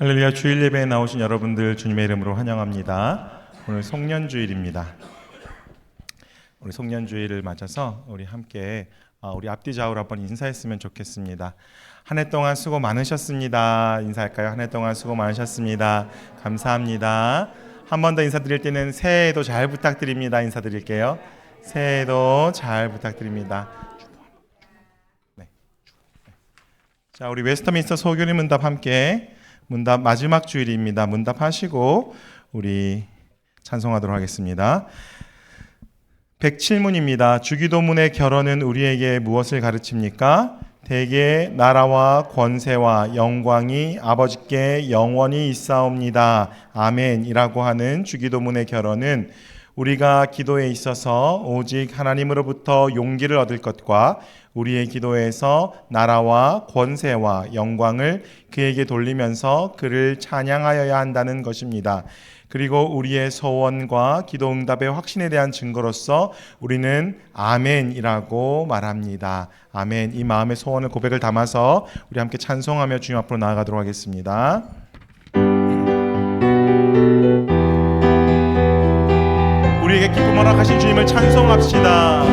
할렐루야. 주일 예배에 나오신 여러분들 주님의 이름으로 환영합니다. 오늘 송년주일입니다. 우리 송년주일을 맞아서 우리 함께 우리 앞뒤 좌우로 한번 인사했으면 좋겠습니다. 한 해 동안 수고 많으셨습니다. 인사할까요? 한 해 동안 수고 많으셨습니다. 감사합니다. 한 번 더 인사드릴 때는 새해에도 잘 부탁드립니다. 인사드릴게요. 새해에도 잘 부탁드립니다. 네. 자, 우리 웨스터민스터 소교리 문답 함께 문답 마지막 주일입니다. 문답하시고 우리 찬송하도록 하겠습니다. 107문입니다. 주기도문의 결혼은 우리에게 무엇을 가르칩니까? 대개 나라와 권세와 영광이 아버지께 영원히 있사옵니다. 아멘이라고 하는 주기도문의 결혼은 우리가 기도에 있어서 오직 하나님으로부터 용기를 얻을 것과 우리의 기도에서 나라와 권세와 영광을 그에게 돌리면서 그를 찬양하여야 한다는 것입니다. 그리고 우리의 소원과 기도 응답의 확신에 대한 증거로서 우리는 아멘이라고 말합니다. 아멘. 이 마음의 소원을 고백을 담아서 우리 함께 찬송하며 주님 앞으로 나아가도록 하겠습니다. 우리에게 기쁨 허락하신 주님을 찬송합시다.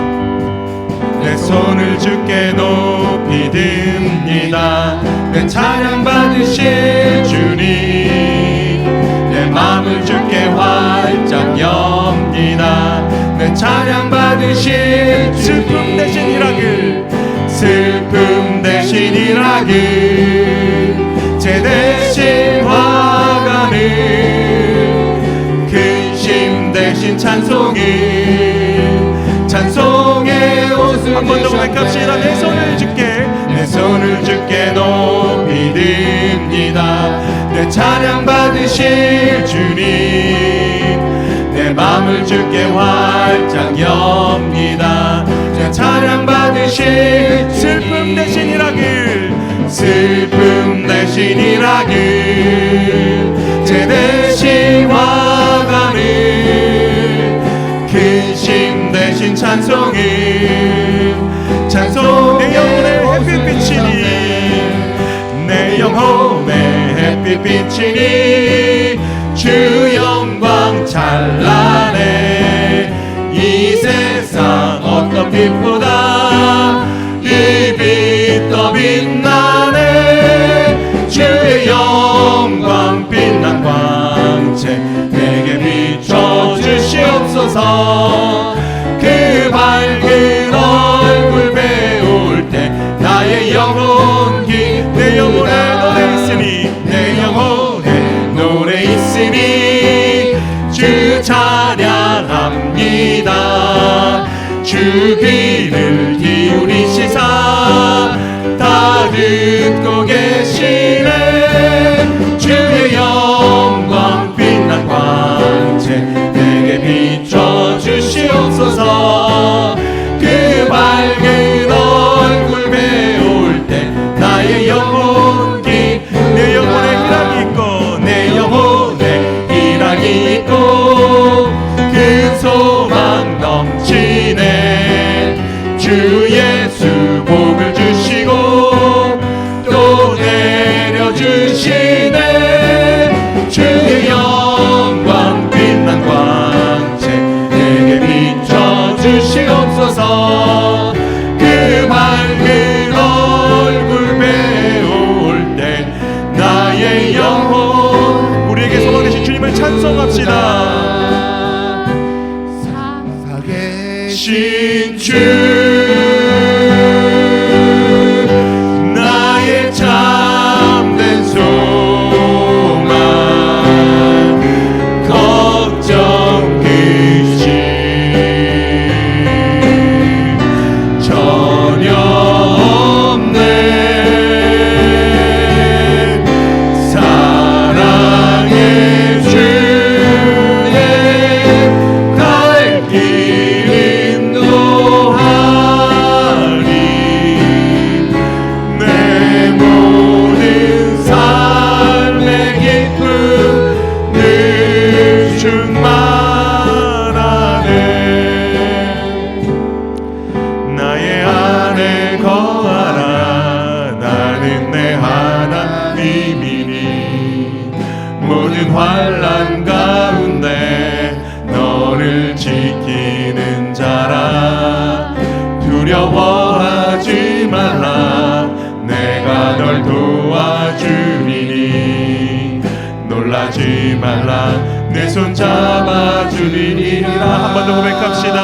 내 손을 주께 높이 듭니다. 내 찬양 받으실 주님, 내 마음을 주께 활짝 엽니다. 내 찬양 받으실 슬픔 대신 일하길, 슬픔 대신 일하길, 제 대신 화가는 근심 대신 찬송일, 찬송의 옷을 한 번 더 고백합시다. 내 손을 주께, 내 손을 주께 높이 듭니다. 내 찬양 받으실 주님, 내 마음을 주께 활짝 엽니다. 내 찬양 받으실 슬픔 대신 일하길, 슬픔 대신 일하길, 제 대신 화가는 근심 대신 찬송일, 찬송 내 영혼의 햇빛이니, 내 영혼의 햇빛이니 주 영광 찬란해. 이 세상 어떤 빛보다 이 빛 더 빛나네. 주의 영광 빛난 광채 내게 비춰주시옵소서. 그 밝은 얼굴 배울 때 나의 영혼이, 내 영혼에 노래 있으니, 내 영혼에 노래 있으니 주 찬양합니다. 주 귀를 기울이시사 다 듣고 계시네. 주의 영광 빛난 광채 내게 비춰주시옵소서. 그 밝은 얼굴 배울 때 나의 영혼이, 내 영혼에 희락이 있고, 내 영혼에 희락이 있고 그 소망 넘치네. 주 예수 복을 주시고 또 내려주시네. 주의 영광 빛난 광채 내게 비춰주시옵소서. 그 밝은 얼굴 배울 때 나의 영혼, 우리에게 소망 되신 주님을 찬송합시다. 살아계신 주 나의 참된 소망, 걱정 근심 전혀 없네. 사랑의 주의 갈 길 인도하 환난 가운데 너를 지키는 자라. 두려워하지 말라. 내가 널 도와주리니. 놀라지 말라. 내 손 잡아주리라. 한 번 더 고백합시다.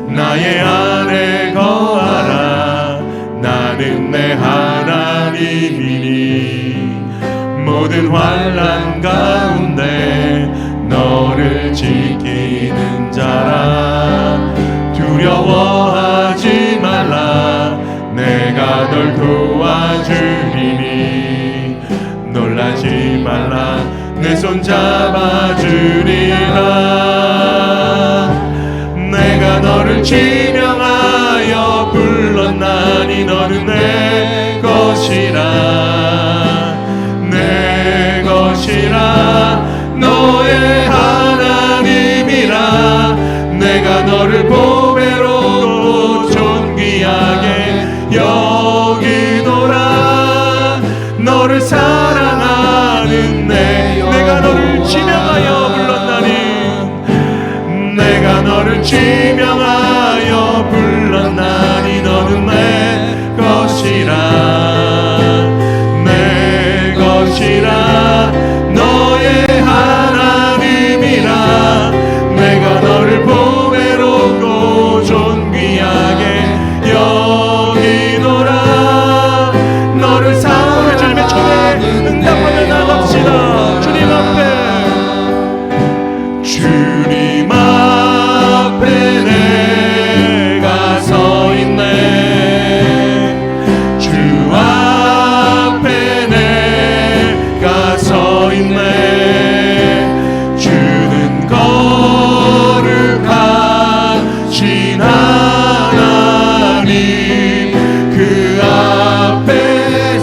나의 안에 거하라. 나는 내 하나님이니. 모든 환난 가운데 너를 지키는 자라. 두려워하지 말라. 내가 널 도와주리니. 놀라지 말라. 내 손 잡아주리라. 내가 너를 지명하여 불렀나니 너는 내 것이라. 내 것이라. 너의 하나님이라. 내가 너를 보배롭고 존귀하게 여기노라. 너를 사랑하는 내가 너를 지명하여 불렀나니. 내가 너를 지명하여 불렀나니 너는 내 것이라. 내 것이라. 너의 하나님이라. 내가 너를 보배롭고 존귀하게 여기노라. 너를 사랑해. 주님의 초대 응답하며 나갑시다. 주님 앞에. 주님 앞에 내가 서 있네. 주 앞에 내가 서 있네. 주는 거룩하신 하나님. 그 앞에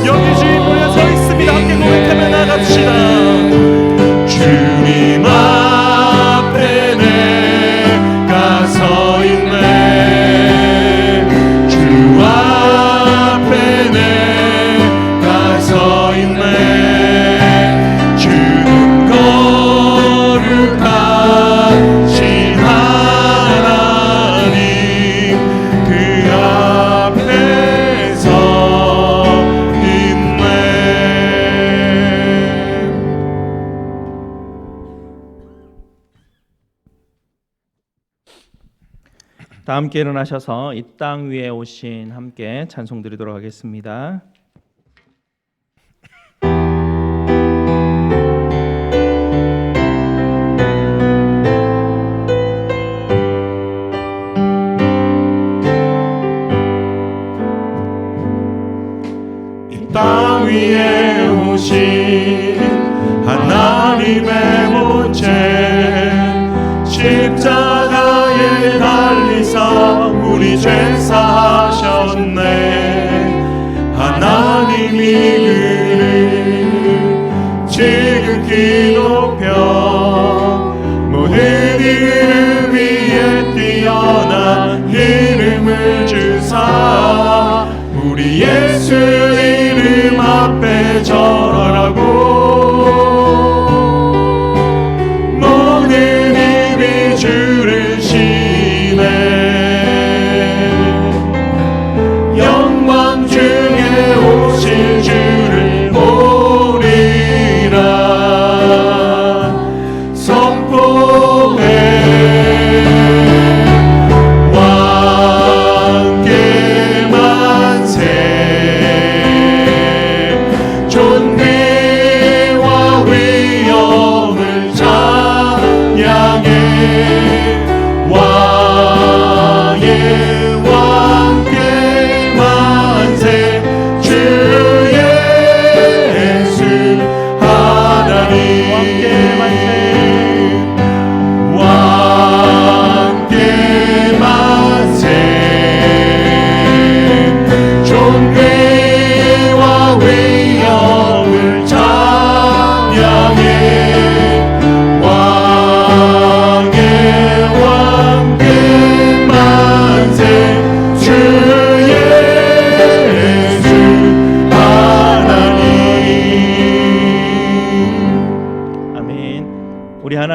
여기 주님 모여 서 있습니다. 함께 고백하며 나갑시다. 주님 앞에 내가 서 있네. 주 앞에 내가 서 있네. 주는 거룩하신 하나님. 그 앞에 서 있네. 다 함께 일어나셔서 이 땅 위에 오신 함께 찬송 드리도록 하겠습니다. 이 땅 위에 오신 하나님의 본체. 십자가에 달리사 우리 죄 사하셨네. 하나님이 그를 지극히 높여 모든 이름 위에 뛰어난 이름을 주사 우리 예수 이름 앞에 절하고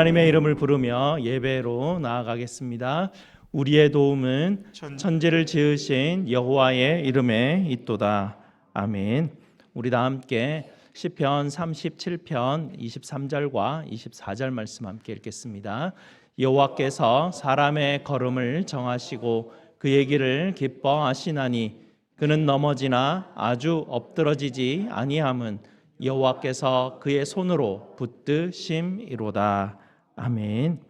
하나님의 이름을 부르며 예배로 나아가겠습니다. 우리의 도움은 천지를 지으신 여호와의 이름에 있도다. 아멘. 우리 다 함께 시편 37편 23절과 24절 말씀 함께 읽겠습니다. 여호와께서 사람의 걸음을 정하시고 그의 길을 기뻐하시나니 그는 넘어지나 아주 엎드러지지 아니함은 여호와께서 그의 손으로 붙드심이로다. 아멘.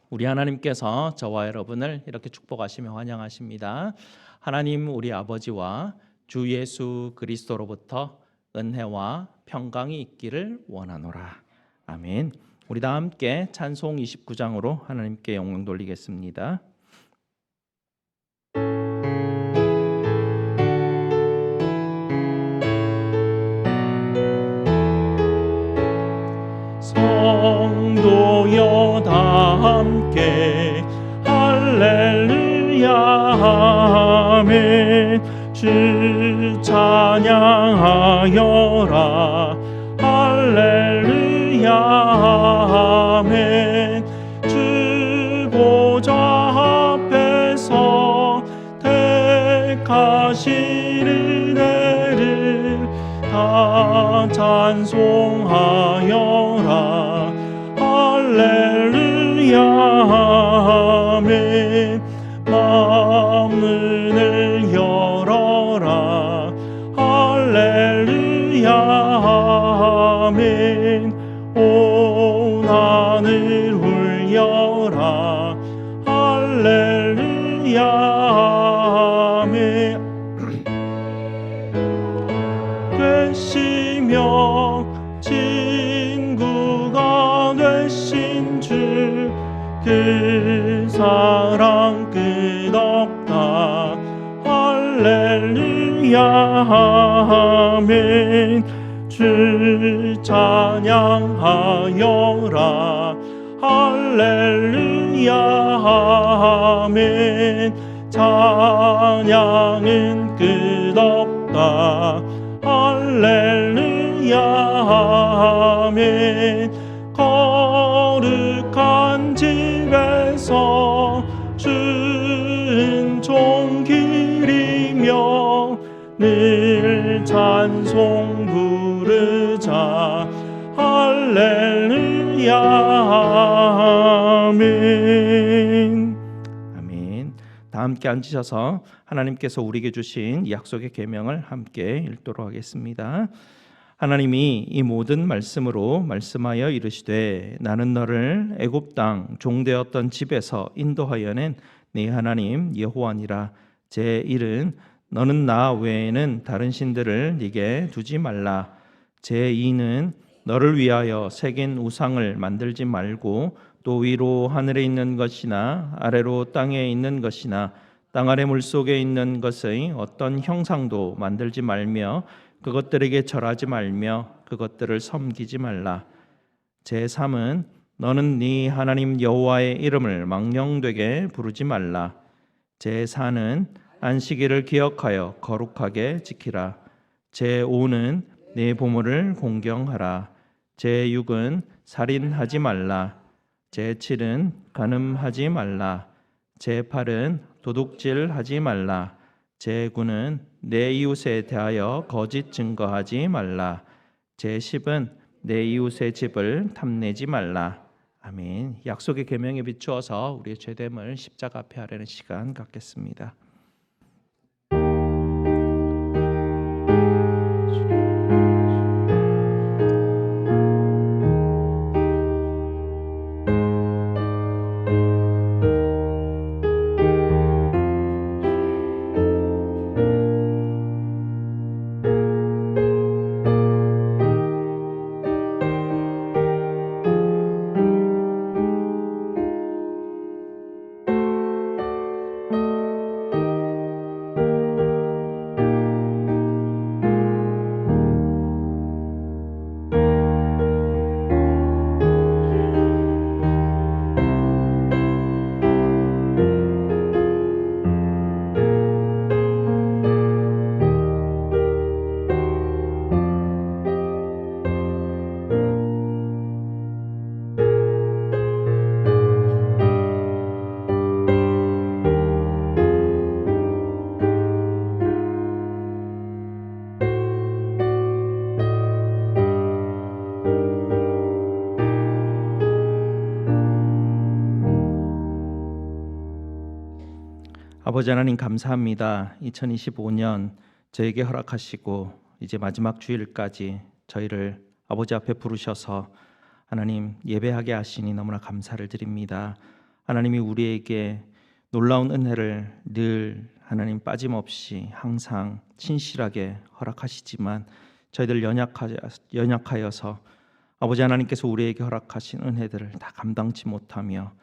우리 하나님께서 저와 여러분을 이렇게 축복하시며 환영하십니다. 하나님 우리 아버지와 주 예수 그리스도로부터 은혜와 평강이 있기를 원하노라. 아멘. 우리 다 함께 찬송 29장으로 하나님께 영광 돌리겠습니다. 성도여 다 함께 할렐루야 아멘. 주 찬양하여라 할렐루야 아멘. 주 보좌 앞에서 택하신 은혜를 다 찬송하여라 할렐루야 아멘. 마음문을 열어라 할렐루야 아멘. 온 하늘 울려라 할렐루야 아멘. 되시며 친구가 되신 주 그 사랑 끝없다 할렐루야 아멘. 주 찬양하여라 할렐루야 아멘. 찬양은 끝없다 할렐루야 아멘. 거룩한 집에서 은총 기리며 늘 찬송 부르자 할렐루야 아멘. 아멘. 다 함께 앉으셔서 하나님께서 우리에게 주신 이 약속의 계명을 함께 읽도록 하겠습니다. 하나님이 이 모든 말씀으로 말씀하여 이르시되 나는 너를 애굽 땅 종되었던 집에서 인도하여 낸 네 하나님 여호와니라. 제 1은 너는 나 외에는 다른 신들을 네게 두지 말라. 제 2는 너를 위하여 새긴 우상을 만들지 말고 또 위로 하늘에 있는 것이나 아래로 땅에 있는 것이나 땅 아래 물속에 있는 것의 어떤 형상도 만들지 말며 그것들에게 절하지 말며 그것들을 섬기지 말라. 제3은 너는 네 하나님 여호와의 이름을 망령되게 부르지 말라. 제4는 안식일을 기억하여 거룩하게 지키라. 제5는 네 보물을 공경하라. 제6은 살인하지 말라. 제7은 간음하지 말라. 제8은 도둑질하지 말라. 제9는 내 이웃에 대하여 거짓 증거하지 말라. 제10은 내 이웃의 집을 탐내지 말라. 아멘. 약속의 계명에 비추어서 우리의 죄됨을 십자가 앞에 하려는 시간 갖겠습니다. 아버지 하나님 감사합니다. 2025년 저에게 허락하시고 이제 마지막 주일까지 저희를 아버지 앞에 부르셔서 하나님 예배하게 하시니 너무나 감사를 드립니다. 하나님이 우리에게 놀라운 은혜를 늘 하나님 빠짐없이 항상 신실하게 허락하시지만 저희들 연약하여서 아버지 하나님께서 우리에게 허락하신 은혜들을 다 감당치 못하며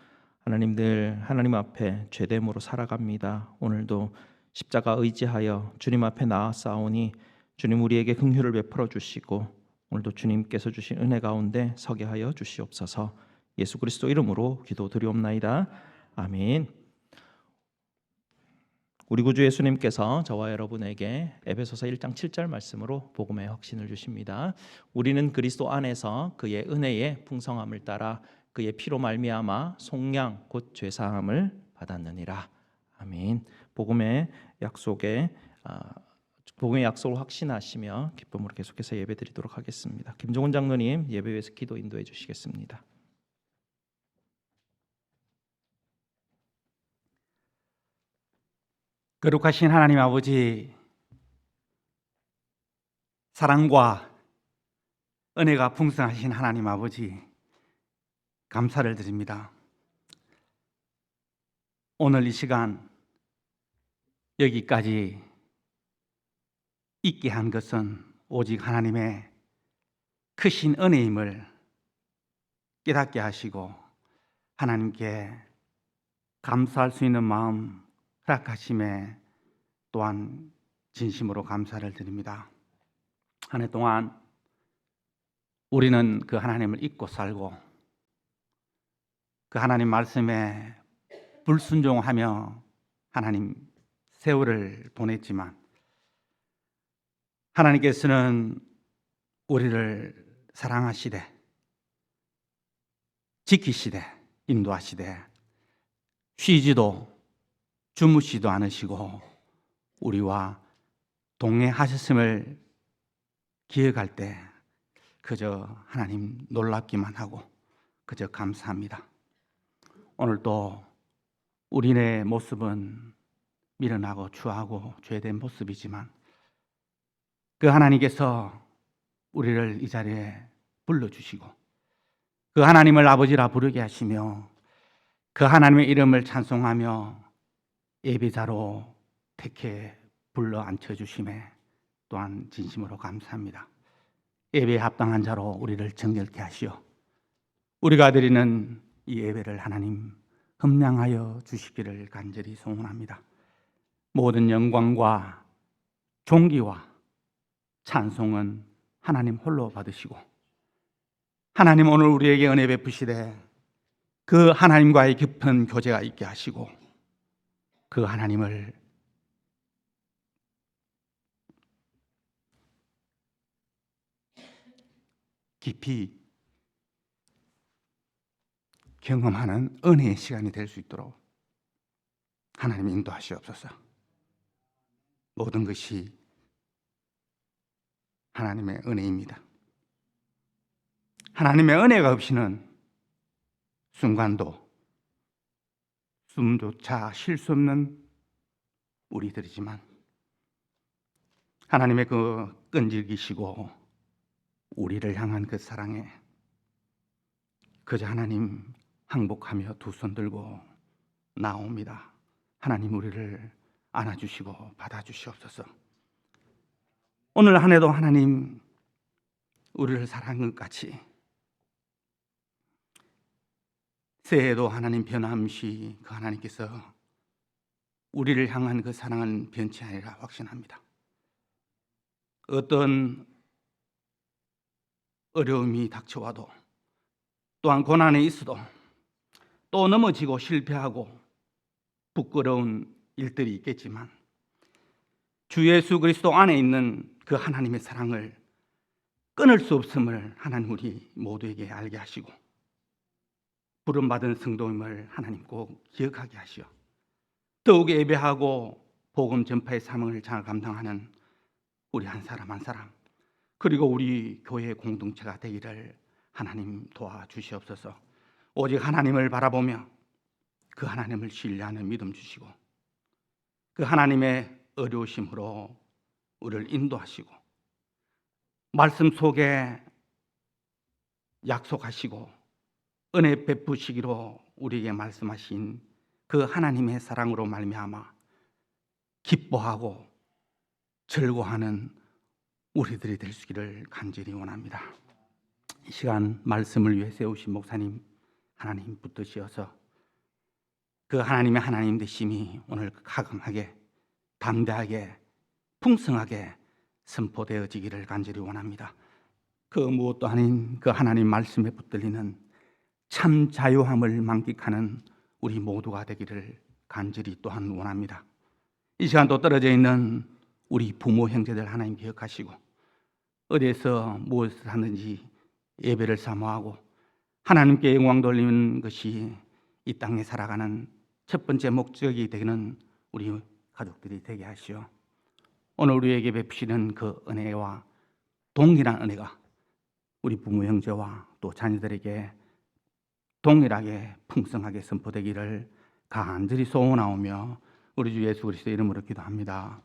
하나님 늘 하나님 앞에 죄됨으로 살아갑니다. 오늘도 십자가 의지하여 주님 앞에 나아싸우니 주님 우리에게 긍휼을 베풀어 주시고 오늘도 주님께서 주신 은혜 가운데 서게 하여 주시옵소서. 예수 그리스도 이름으로 기도드리옵나이다. 아멘. 우리 구주 예수님께서 저와 여러분에게 에베소서 1장 7절 말씀으로 복음의 확신을 주십니다. 우리는 그리스도 안에서 그의 은혜의 풍성함을 따라 그의 피로 말미암아 속량 곧 죄사함을 받았느니라. 아멘. 복음의 약속을 확신하시며 기쁨으로 계속해서 예배드리도록 하겠습니다. 김종훈 장로님 예배 위에서 기도 인도해 주시겠습니다. 거룩하신 하나님 아버지, 사랑과 은혜가 풍성하신 하나님 아버지, 감사를 드립니다. 오늘 이 시간 여기까지 있게 한 것은 오직 하나님의 크신 은혜임을 깨닫게 하시고 하나님께 감사할 수 있는 마음 허락하심에 또한 진심으로 감사를 드립니다. 한 해 동안 우리는 그 하나님을 잊고 살고 그 하나님 말씀에 불순종하며 하나님 세월을 보냈지만 하나님께서는 우리를 사랑하시되 지키시되 인도하시되 쉬지도 주무시도 않으시고 우리와 동행하셨음을 기억할 때 그저 하나님 놀랍기만 하고 그저 감사합니다. 오늘도 우리의 모습은 미련하고 추하고 죄된 모습이지만 그 하나님께서 우리를 이 자리에 불러주시고 그 하나님을 아버지라 부르게 하시며 그 하나님의 이름을 찬송하며 예배자로 택해 불러 앉혀주심에 또한 진심으로 감사합니다. 예배에 합당한 자로 우리를 정결케 하시어 우리가 드리는 이 예배를 하나님 흠량하여 주시기를 간절히 소원합니다. 모든 영광과 존귀와 찬송은 하나님 홀로 받으시고 하나님 오늘 우리에게 은혜 베푸시되 그 하나님과의 깊은 교제가 있게 하시고 그 하나님을 깊이 경험하는 은혜의 시간이 될 수 있도록 하나님 인도하시옵소서. 모든 것이 하나님의 은혜입니다. 하나님의 은혜가 없이는 순간도 숨조차 쉴 수 없는 우리들이지만 하나님의 그 끈질기시고 우리를 향한 그 사랑에 그저 하나님 항복하며 두 손 들고 나옵니다. 하나님 우리를 안아주시고 받아주시옵소서. 오늘 한 해도 하나님 우리를 사랑한 것 같이 새해에도 하나님 변함없이 그 하나님께서 우리를 향한 그 사랑은 변치 아니라 확신합니다. 어떤 어려움이 닥쳐와도 또한 고난이 있어도 또 넘어지고 실패하고 부끄러운 일들이 있겠지만 주 예수 그리스도 안에 있는 그 하나님의 사랑을 끊을 수 없음을 하나님 우리 모두에게 알게 하시고 부름받은 성도임을 하나님 꼭 기억하게 하시어 더욱 예배하고 복음 전파의 사명을 잘 감당하는 우리 한 사람 한 사람 그리고 우리 교회 공동체가 되기를 하나님 도와주시옵소서. 오직 하나님을 바라보며 그 하나님을 신뢰하는 믿음 주시고 그 하나님의 어려우심으로 우리를 인도하시고 말씀 속에 약속하시고 은혜 베푸시기로 우리에게 말씀하신 그 하나님의 사랑으로 말미암아 기뻐하고 즐거워하는 우리들이 될 수 있기를 간절히 원합니다. 이 시간 말씀을 위해 세우신 목사님 하나님 붙드시어서 그 하나님의 하나님 되심이 오늘 가감하게 담대하게 풍성하게 선포되어지기를 간절히 원합니다. 그 무엇도 아닌 그 하나님 말씀에 붙들리는 참 자유함을 만끽하는 우리 모두가 되기를 간절히 또한 원합니다. 이 시간 또 떨어져 있는 우리 부모 형제들 하나님 기억하시고 어디에서 무엇을 하는지 예배를 사모하고 하나님께 영광 돌리는 것이 이 땅에 살아가는 첫 번째 목적이 되는 우리 가족들이 되게 하시오. 오늘 우리에게 베푸시는 그 은혜와 동일한 은혜가 우리 부모 형제와 또 자녀들에게 동일하게 풍성하게 선포되기를 간절히 소원하오며 우리 주 예수 그리스도 이름으로 기도합니다.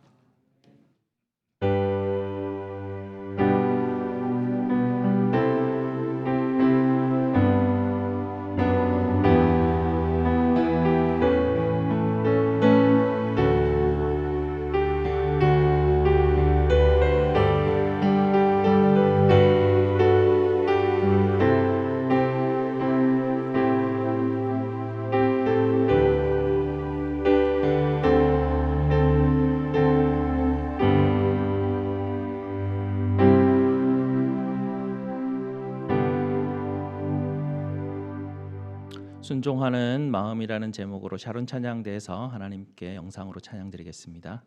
순종하는 마음이라는 제목으로 샤론 찬양대에서 하나님께 영상으로 찬양드리겠습니다.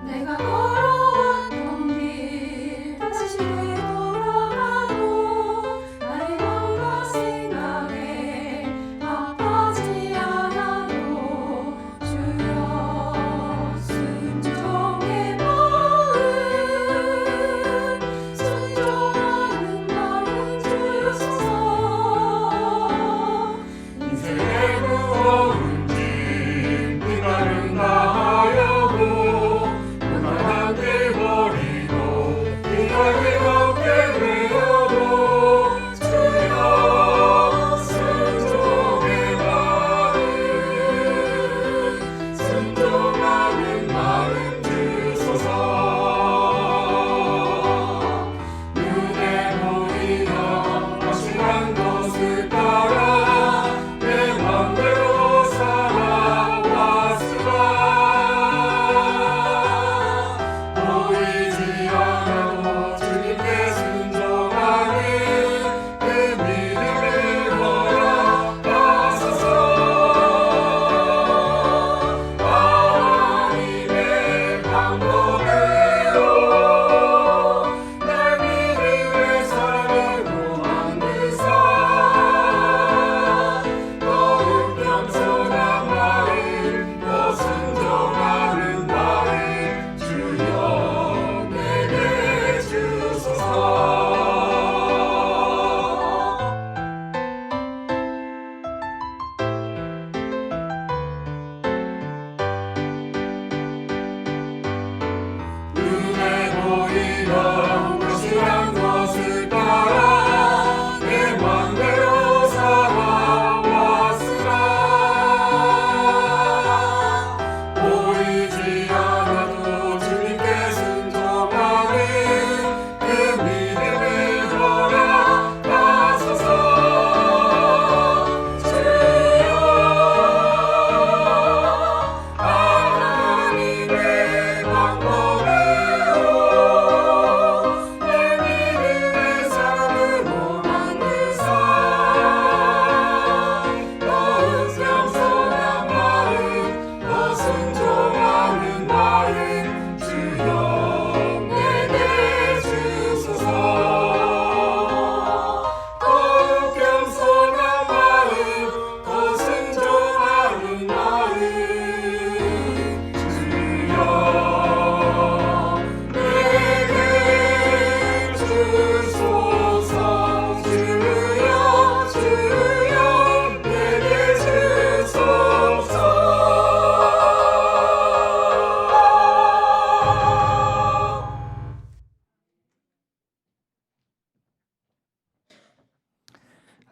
내가 걸어왔던 길 다시 되돌아가도 나의 마음과 생각에 아파지 않아도 주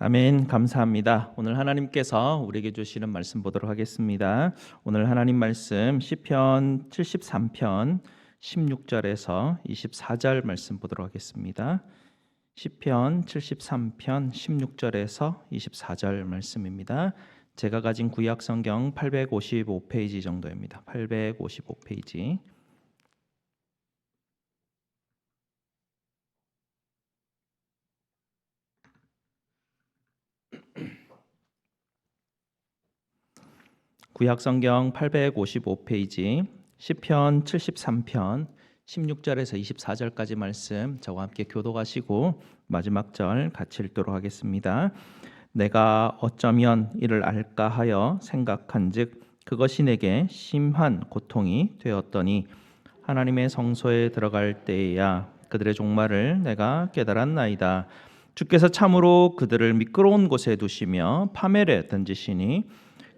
아멘. 감사합니다. 오늘 하나님께서 우리에게 주시는 말씀 보도록 하겠습니다. 오늘 하나님 말씀 시편 73편 16절에서 24절 말씀 보도록 하겠습니다. 시편 73편 16절에서 24절 말씀입니다. 제가 가진 구약 성경 855페이지 정도입니다. 855페이지. 구약 성경 855페이지 시편 73편 16절에서 24절까지 말씀 저와 함께 교독하시고 마지막 절 같이 읽도록 하겠습니다. 내가 어쩌면 이를 알까 하여 생각한즉 그것이 내게 심한 고통이 되었더니 하나님의 성소에 들어갈 때에야 그들의 종말을 내가 깨달았나이다. 주께서 참으로 그들을 미끄러운 곳에 두시며 파멸에 던지시니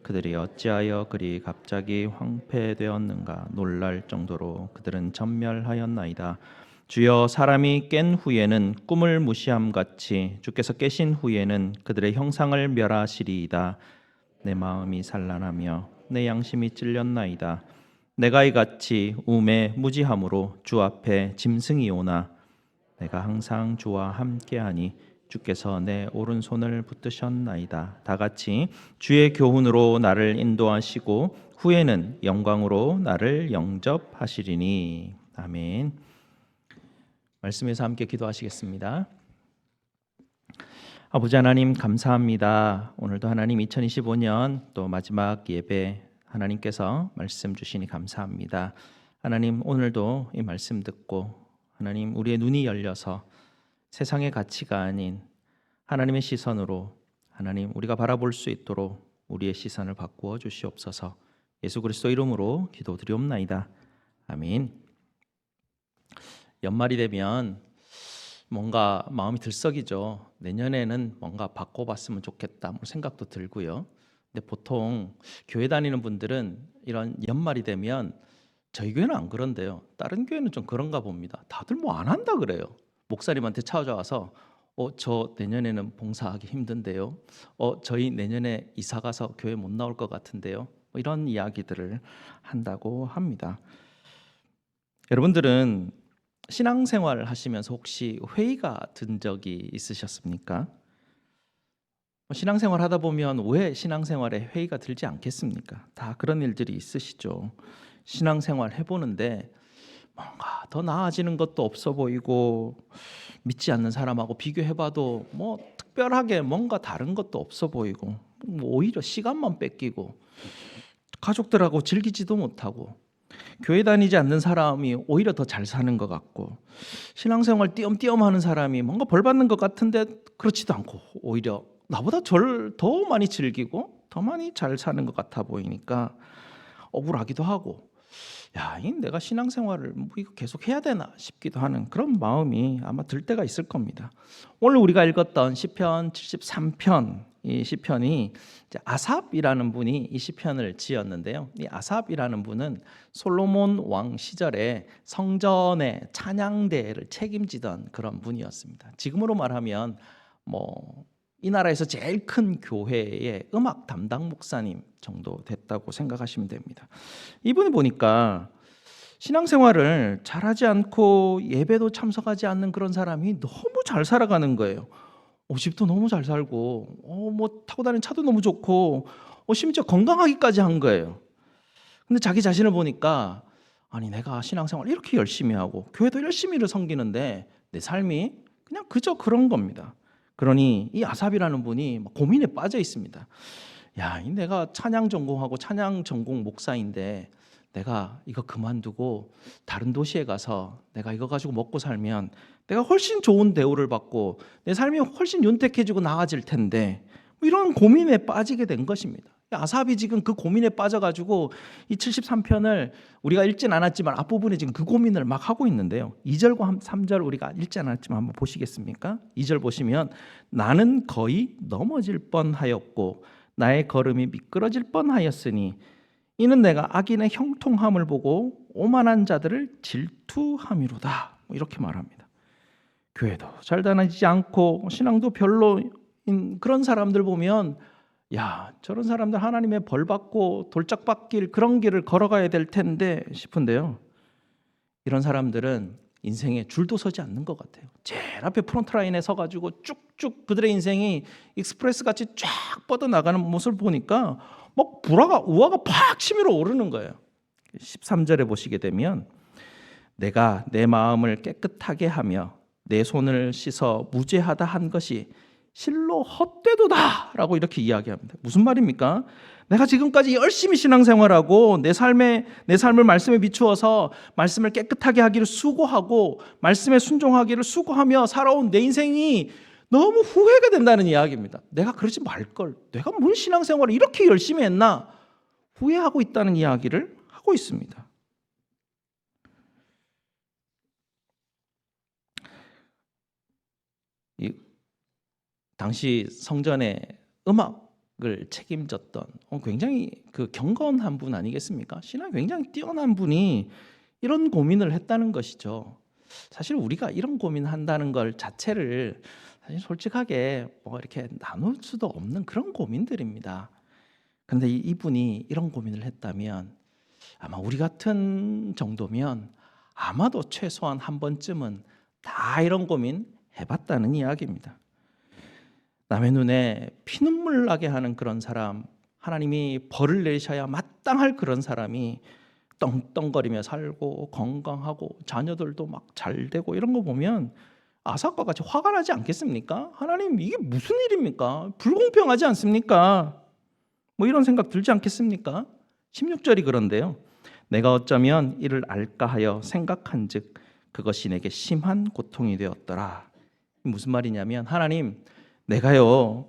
그들이 어찌하여 그리 갑자기 황폐되었는가 놀랄 정도로 그들은 전멸하였나이다. 주여 사람이 깬 후에는 꿈을 무시함같이 주께서 깨신 후에는 그들의 형상을 멸하시리이다. 내 마음이 산란하며 내 양심이 찔렸나이다. 내가 이같이 우매 무지함으로 주 앞에 짐승이 오나 내가 항상 주와 함께하니 주께서 내 오른손을 붙드셨나이다. 다 같이 주의 교훈으로 나를 인도하시고 후에는 영광으로 나를 영접하시리니. 아멘. 말씀에서 함께 기도하시겠습니다. 아버지 하나님 감사합니다. 오늘도 하나님 2025년 또 마지막 예배 하나님께서 말씀 주시니 감사합니다. 하나님 오늘도 이 말씀 듣고 하나님 우리의 눈이 열려서 세상의 가치가 아닌 하나님의 시선으로 하나님 우리가 바라볼 수 있도록 우리의 시선을 바꾸어 주시옵소서. 예수 그리스도 이름으로 기도드리옵나이다. 아멘. 연말이 되면 뭔가 마음이 들썩이죠. 내년에는 뭔가 바꿔봤으면 좋겠다 뭐 생각도 들고요. 근데 보통 교회 다니는 분들은 이런 연말이 되면 저희 교회는 안 그런데요. 다른 교회는 좀 그런가 봅니다. 다들 뭐 안 한다 그래요. 목사님한테 찾아와서 저 내년에는 봉사하기 힘든데요. 저희 내년에 이사 가서 교회 못 나올 것 같은데요. 뭐 이런 이야기들을 한다고 합니다. 여러분들은 신앙생활을 하시면서 혹시 회의가 든 적이 있으셨습니까? 신앙생활 하다 보면 왜 신앙생활에 회의가 들지 않겠습니까? 다 그런 일들이 있으시죠. 신앙생활 해보는데 뭔가 더 나아지는 것도 없어 보이고 믿지 않는 사람하고 비교해봐도 뭐 특별하게 뭔가 다른 것도 없어 보이고 오히려 시간만 뺏기고 가족들하고 즐기지도 못하고 교회 다니지 않는 사람이 오히려 더 잘 사는 것 같고 신앙생활 띄엄띄엄 하는 사람이 뭔가 벌 받는 것 같은데 그렇지도 않고 오히려 나보다 절 더 많이 즐기고 더 많이 잘 사는 것 같아 보이니까 억울하기도 하고 야, 내가 신앙생활을 뭐 이거 계속 해야 되나 싶기도 하는 그런 마음이 아마 들 때가 있을 겁니다. 오늘 우리가 읽었던 시편 73편 이 시편이 아삽이라는 분이 이 시편을 지었는데요. 이 아삽이라는 분은 솔로몬 왕 시절에 성전의 찬양대를 책임지던 그런 분이었습니다. 지금으로 말하면 뭐 이 나라에서 제일 큰 교회의 음악 담당 목사님 정도 됐다고 생각하시면 됩니다. 이분이 보니까 신앙생활을 잘하지 않고 예배도 참석하지 않는 그런 사람이 너무 잘 살아가는 거예요. 집도 너무 잘 살고 뭐 타고 다니는 차도 너무 좋고 심지어 건강하기까지 한 거예요. 근데 자기 자신을 보니까 아니 내가 신앙생활 이렇게 열심히 하고 교회도 열심히를 섬기는데 내 삶이 그냥 그저 그런 겁니다. 그러니 이 아삽이라는 분이 고민에 빠져 있습니다. 야, 내가 찬양 전공하고 찬양 전공 목사인데 내가 이거 그만두고 다른 도시에 가서 내가 이거 가지고 먹고 살면 내가 훨씬 좋은 대우를 받고 내 삶이 훨씬 윤택해지고 나아질 텐데 이런 고민에 빠지게 된 것입니다. 아삽이 지금 그 고민에 빠져가지고 이 73편을 우리가 읽진 않았지만 앞부분에 지금 그 고민을 막 하고 있는데요. 2절과 3절 우리가 읽지 않았지만 한번 보시겠습니까? 2절 보시면 나는 거의 넘어질 뻔하였고 나의 걸음이 미끄러질 뻔하였으니 이는 내가 악인의 형통함을 보고 오만한 자들을 질투함이로다. 이렇게 말합니다. 교회도 잘 다니지 않고 신앙도 별로 그런 사람들 보면 야, 저런 사람들 하나님의 벌 받고 돌짝밭길 그런 길을 걸어가야 될 텐데 싶은데요. 이런 사람들은 인생에 줄도 서지 않는 것 같아요. 제일 앞에 프론트 라인에 서가지고 쭉쭉 그들의 인생이 익스프레스 같이 쫙 뻗어나가는 모습을 보니까 막 우화가 팍 치밀어 오르는 거예요. 13절에 보시게 되면 내가 내 마음을 깨끗하게 하며 내 손을 씻어 무죄하다 한 것이 실로 헛되도다 라고 이렇게 이야기합니다. 무슨 말입니까? 내가 지금까지 열심히 신앙생활하고 내 삶을 말씀에 비추어서 말씀을 깨끗하게 하기를 수고하고 말씀에 순종하기를 수고하며 살아온 내 인생이 너무 후회가 된다는 이야기입니다. 내가 그러지 말걸. 내가 뭔 신앙생활을 이렇게 열심히 했나? 후회하고 있다는 이야기를 하고 있습니다. 당시 성전의 음악을 책임졌던 굉장히 그 경건한 분 아니겠습니까? 신앙이 굉장히 뛰어난 분이 이런 고민을 했다는 것이죠. 사실 우리가 이런 고민한다는 걸 자체를 사실 솔직하게 뭐 이렇게 나눌 수도 없는 그런 고민들입니다. 그런데 이분이 이런 고민을 했다면 아마 우리 같은 정도면 아마도 최소한 한 번쯤은 다 이런 고민 해봤다는 이야기입니다. 남의 눈에 피눈물 나게 하는 그런 사람, 하나님이 벌을 내리셔야 마땅할 그런 사람이 떵떵거리며 살고 건강하고 자녀들도 막 잘 되고 이런 거 보면 아삭과 같이 화가 나지 않겠습니까? 하나님 이게 무슨 일입니까? 불공평하지 않습니까? 뭐 이런 생각 들지 않겠습니까? 16절이 그런데요. 내가 어쩌면 이를 알까 하여 생각한즉 그것이 내게 심한 고통이 되었더라. 무슨 말이냐면 하나님 내가요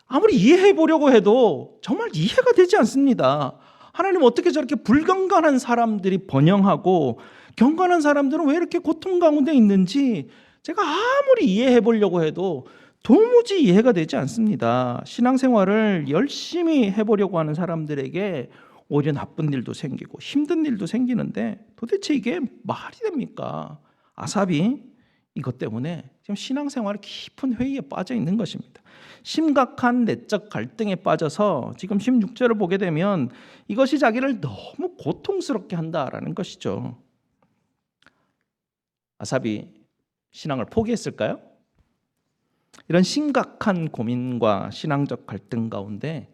아무리 이해해 보려고 해도 정말 이해가 되지 않습니다. 하나님 어떻게 저렇게 불경건한 사람들이 번영하고 경건한 사람들은 왜 이렇게 고통 가운데 있는지 제가 아무리 이해해 보려고 해도 도무지 이해가 되지 않습니다. 신앙생활을 열심히 해보려고 하는 사람들에게 오히려 나쁜 일도 생기고 힘든 일도 생기는데 도대체 이게 말이 됩니까? 아삽이 이것 때문에 지금 신앙생활의 깊은 회의에 빠져 있는 것입니다. 심각한 내적 갈등에 빠져서 지금 16절을 보게 되면 이것이 자기를 너무 고통스럽게 한다라는 것이죠. 아삽이 신앙을 포기했을까요? 이런 심각한 고민과 신앙적 갈등 가운데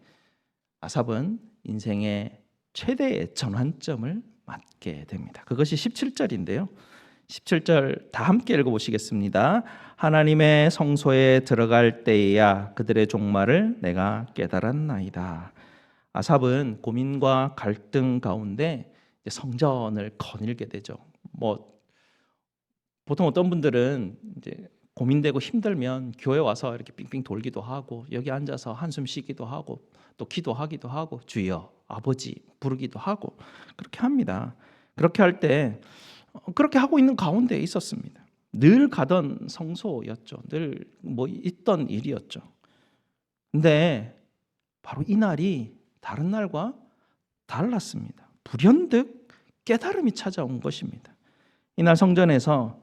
아삽은 인생의 최대의 전환점을 맞게 됩니다. 그것이 17절인데요. 17절 다 함께 읽어보시겠습니다. 하나님의 성소에 들어갈 때에야 그들의 종말을 내가 깨달았나이다. 아삽은 고민과 갈등 가운데 성전을 거닐게 되죠. 뭐 보통 어떤 분들은 이제 고민되고 힘들면 교회 와서 이렇게 빙빙 돌기도 하고 여기 앉아서 한숨 쉬기도 하고 또 기도하기도 하고 주여 아버지 부르기도 하고 그렇게 합니다. 그렇게 할 때 그렇게 하고 있는 가운데 있었습니다. 늘 가던 성소였죠. 늘 뭐 있던 일이었죠. 근데 바로 이 날이 다른 날과 달랐습니다. 불현듯 깨달음이 찾아온 것입니다. 이날 성전에서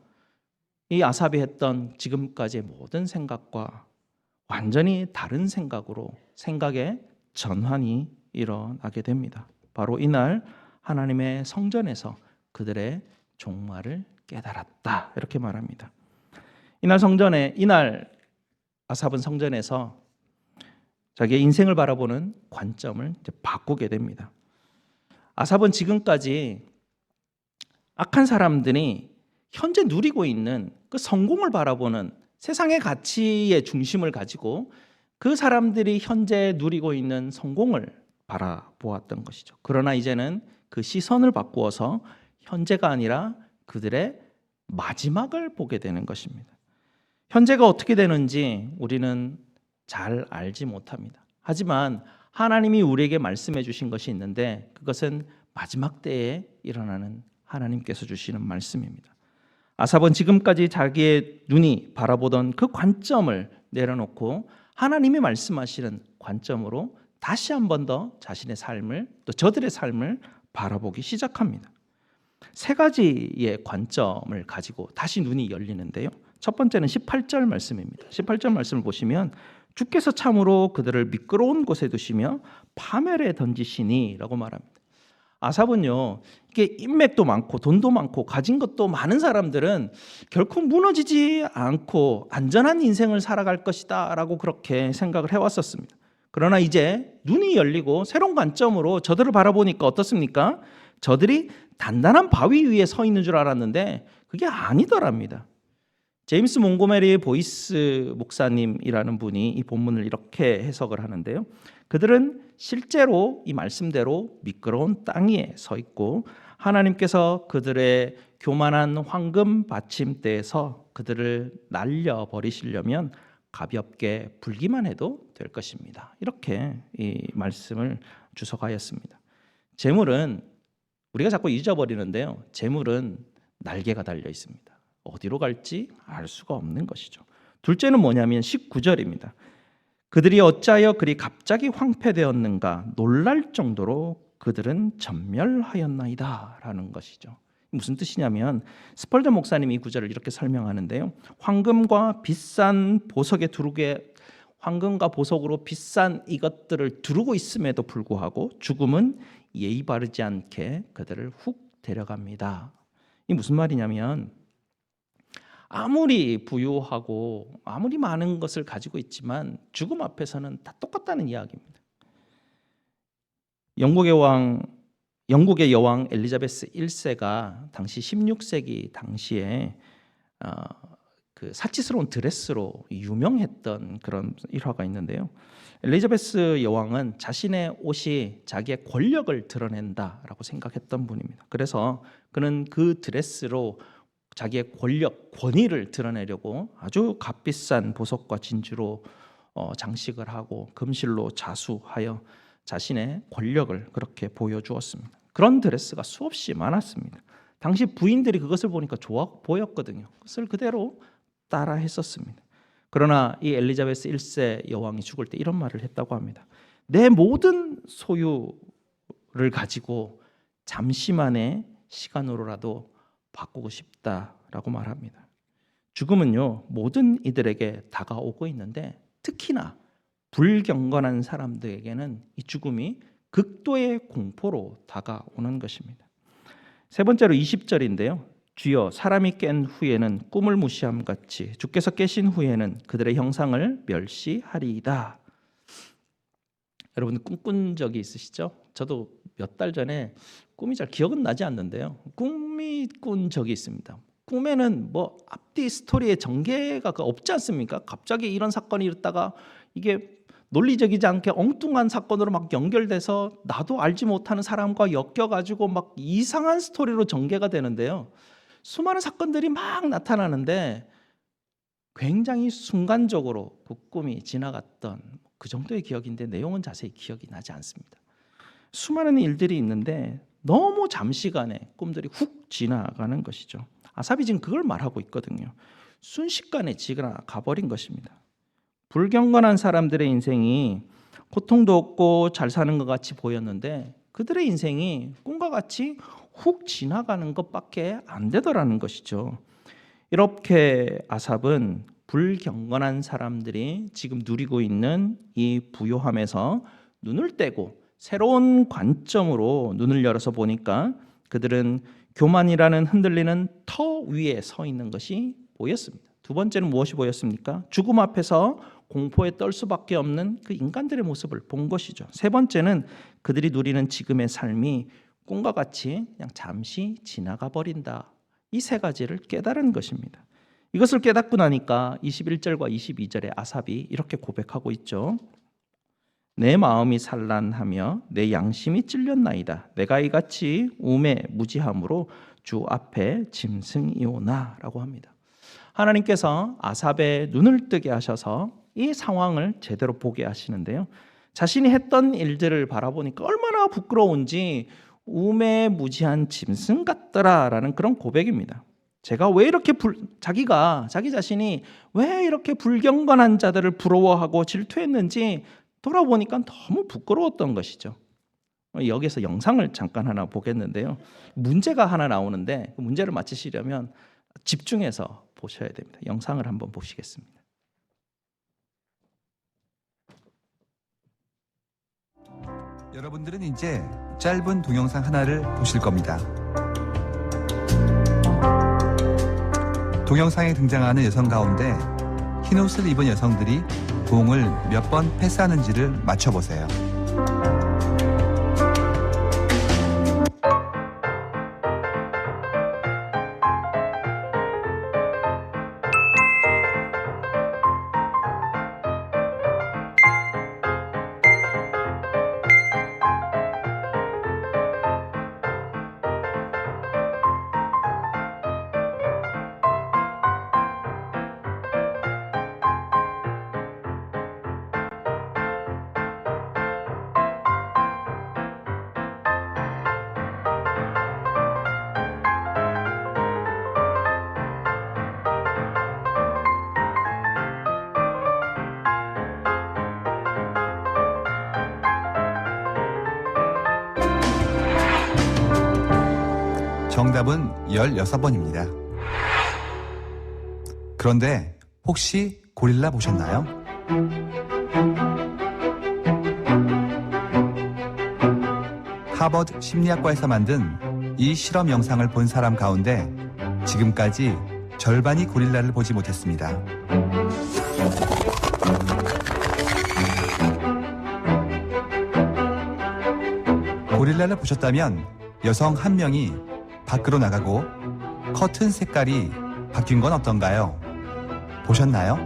이 아삽이 했던 지금까지의 모든 생각과 완전히 다른 생각으로 생각의 전환이 일어나게 됩니다. 바로 이날 하나님의 성전에서 그들의 종말을 깨달았다 이렇게 말합니다. 이날 아삽은 성전에서 자기의 인생을 바라보는 관점을 이제 바꾸게 됩니다. 아삽은 지금까지 악한 사람들이 현재 누리고 있는 그 성공을 바라보는 세상의 가치의 중심을 가지고 그 사람들이 현재 누리고 있는 성공을 바라보았던 것이죠. 그러나 이제는 그 시선을 바꾸어서 현재가 아니라 그들의 마지막을 보게 되는 것입니다. 현재가 어떻게 되는지 우리는 잘 알지 못합니다. 하지만 하나님이 우리에게 말씀해 주신 것이 있는데 그것은 마지막 때에 일어나는 하나님께서 주시는 말씀입니다. 아삽은 지금까지 자기의 눈이 바라보던 그 관점을 내려놓고 하나님이 말씀하시는 관점으로 다시 한 번 더 자신의 삶을 또 저들의 삶을 바라보기 시작합니다. 세 가지의 관점을 가지고 다시 눈이 열리는데요. 첫 번째는 18절 말씀입니다. 18절 말씀을 보시면 주께서 참으로 그들을 미끄러운 곳에 두시며 파멸에 던지시니라고 말합니다. 아삽은요, 이게 인맥도 많고 돈도 많고 가진 것도 많은 사람들은 결코 무너지지 않고 안전한 인생을 살아갈 것이다라고 그렇게 생각을 해왔었습니다. 그러나 이제 눈이 열리고 새로운 관점으로 저들을 바라보니까 어떻습니까? 저들이 단단한 바위 위에 서 있는 줄 알았는데 그게 아니더랍니다. 제임스 몽고메리 보이스 목사님이라는 분이 이 본문을 이렇게 해석을 하는데요. 그들은 실제로 이 말씀대로 미끄러운 땅 위에 서 있고 하나님께서 그들의 교만한 황금 받침대에서 그들을 날려버리시려면 가볍게 불기만 해도 될 것입니다. 이렇게 이 말씀을 주석하였습니다. 재물은 우리가 자꾸 잊어버리는데요. 재물은 날개가 달려 있습니다. 어디로 갈지 알 수가 없는 것이죠. 둘째는 뭐냐면 19절입니다. 그들이 어찌하여 그리 갑자기 황폐되었는가 놀랄 정도로 그들은 전멸하였나이다 라는 것이죠. 무슨 뜻이냐면 스펄전 목사님이 이 구절을 이렇게 설명하는데요. 황금과 보석으로 비싼 이것들을 두르고 있음에도 불구하고 죽음은 예의 바르지 않게 그들을 훅 데려갑니다. 이 무슨 말이냐면 아무리 부유하고 아무리 많은 것을 가지고 있지만 죽음 앞에서는 다 똑같다는 이야기입니다. 영국의 여왕 엘리자베스 1세가 당시 16세기 당시에 그 사치스러운 드레스로 유명했던 그런 일화가 있는데요. 엘리자베스 여왕은 자신의 옷이 자기의 권력을 드러낸다라고 생각했던 분입니다. 그래서 그는 그 드레스로 자기의 권력, 권위를 드러내려고 아주 값비싼 보석과 진주로 장식을 하고 금실로 자수하여 자신의 권력을 그렇게 보여주었습니다. 그런 드레스가 수없이 많았습니다. 당시 부인들이 그것을 보니까 좋아 보였거든요. 그것을 그대로 따라 했었습니다. 그러나 이 엘리자베스 1세 여왕이 죽을 때 이런 말을 했다고 합니다. 내 모든 소유를 가지고 잠시만의 시간으로라도 바꾸고 싶다라고 말합니다. 죽음은요, 모든 이들에게 다가오고 있는데 특히나 불경건한 사람들에게는 이 죽음이 극도의 공포로 다가오는 것입니다. 세 번째로 20절인데요. 주여 사람이 깬 후에는 꿈을 무시함 같이 주께서 깨신 후에는 그들의 형상을 멸시하리이다. 여러분 꿈꾼 적이 있으시죠? 저도 몇 달 전에 꿈이 잘 기억은 나지 않는데요. 꿈이 꾼 적이 있습니다. 꿈에는 뭐 앞뒤 스토리의 전개가 없지 않습니까? 갑자기 이런 사건이 있다가 이게 논리적이지 않게 엉뚱한 사건으로 막 연결돼서 나도 알지 못하는 사람과 엮여가지고 막 이상한 스토리로 전개가 되는데요. 수많은 사건들이 막 나타나는데 굉장히 순간적으로 그 꿈이 지나갔던 그 정도의 기억인데 내용은 자세히 기억이 나지 않습니다. 수많은 일들이 있는데 너무 잠시간에 꿈들이 훅 지나가는 것이죠. 아삽이 지금 그걸 말하고 있거든요. 순식간에 지나가버린 것입니다. 불경건한 사람들의 인생이 고통도 없고 잘 사는 것 같이 보였는데 그들의 인생이 꿈과 같이 훅 지나가는 것밖에 안 되더라는 것이죠. 이렇게 아삽은 불경건한 사람들이 지금 누리고 있는 이 부요함에서 눈을 떼고 새로운 관점으로 눈을 열어서 보니까 그들은 교만이라는 흔들리는 터 위에 서 있는 것이 보였습니다. 두 번째는 무엇이 보였습니까? 죽음 앞에서 공포에 떨 수밖에 없는 그 인간들의 모습을 본 것이죠. 세 번째는 그들이 누리는 지금의 삶이 꿈과 같이 그냥 잠시 지나가 버린다. 이 세 가지를 깨달은 것입니다. 이것을 깨닫고 나니까 21절과 22절에 아삽이 이렇게 고백하고 있죠. 내 마음이 산란하며 내 양심이 찔렸나이다. 내가 이같이 우매 무지함으로 주 앞에 짐승이오나 라고 합니다. 하나님께서 아삽의 눈을 뜨게 하셔서 이 상황을 제대로 보게 하시는데요. 자신이 했던 일들을 바라보니까 얼마나 부끄러운지 우매무지한 짐승 같더라라는 그런 고백입니다. 제가 왜 이렇게 자기 자신이 왜 이렇게 불경건한 자들을 부러워하고 질투했는지 돌아보니까 너무 부끄러웠던 것이죠. 여기서 영상을 잠깐 하나 보겠는데요. 문제가 하나 나오는데 그 문제를 맞히시려면 집중해서 보셔야 됩니다. 영상을 한번 보시겠습니다. 여러분들은 이제 짧은 동영상 하나를 보실 겁니다. 동영상에 등장하는 여성 가운데 흰옷을 입은 여성들이 공을 몇 번 패스하는지를 맞춰보세요. 정답은 16번입니다. 그런데 혹시 고릴라 보셨나요? 하버드 심리학과에서 만든 이 실험 영상을 본 사람 가운데 지금까지 절반이 고릴라를 보지 못했습니다. 고릴라를 보셨다면 여성 한 명이 밖으로 나가고 커튼 색깔이 바뀐 건 어떤가요? 보셨나요?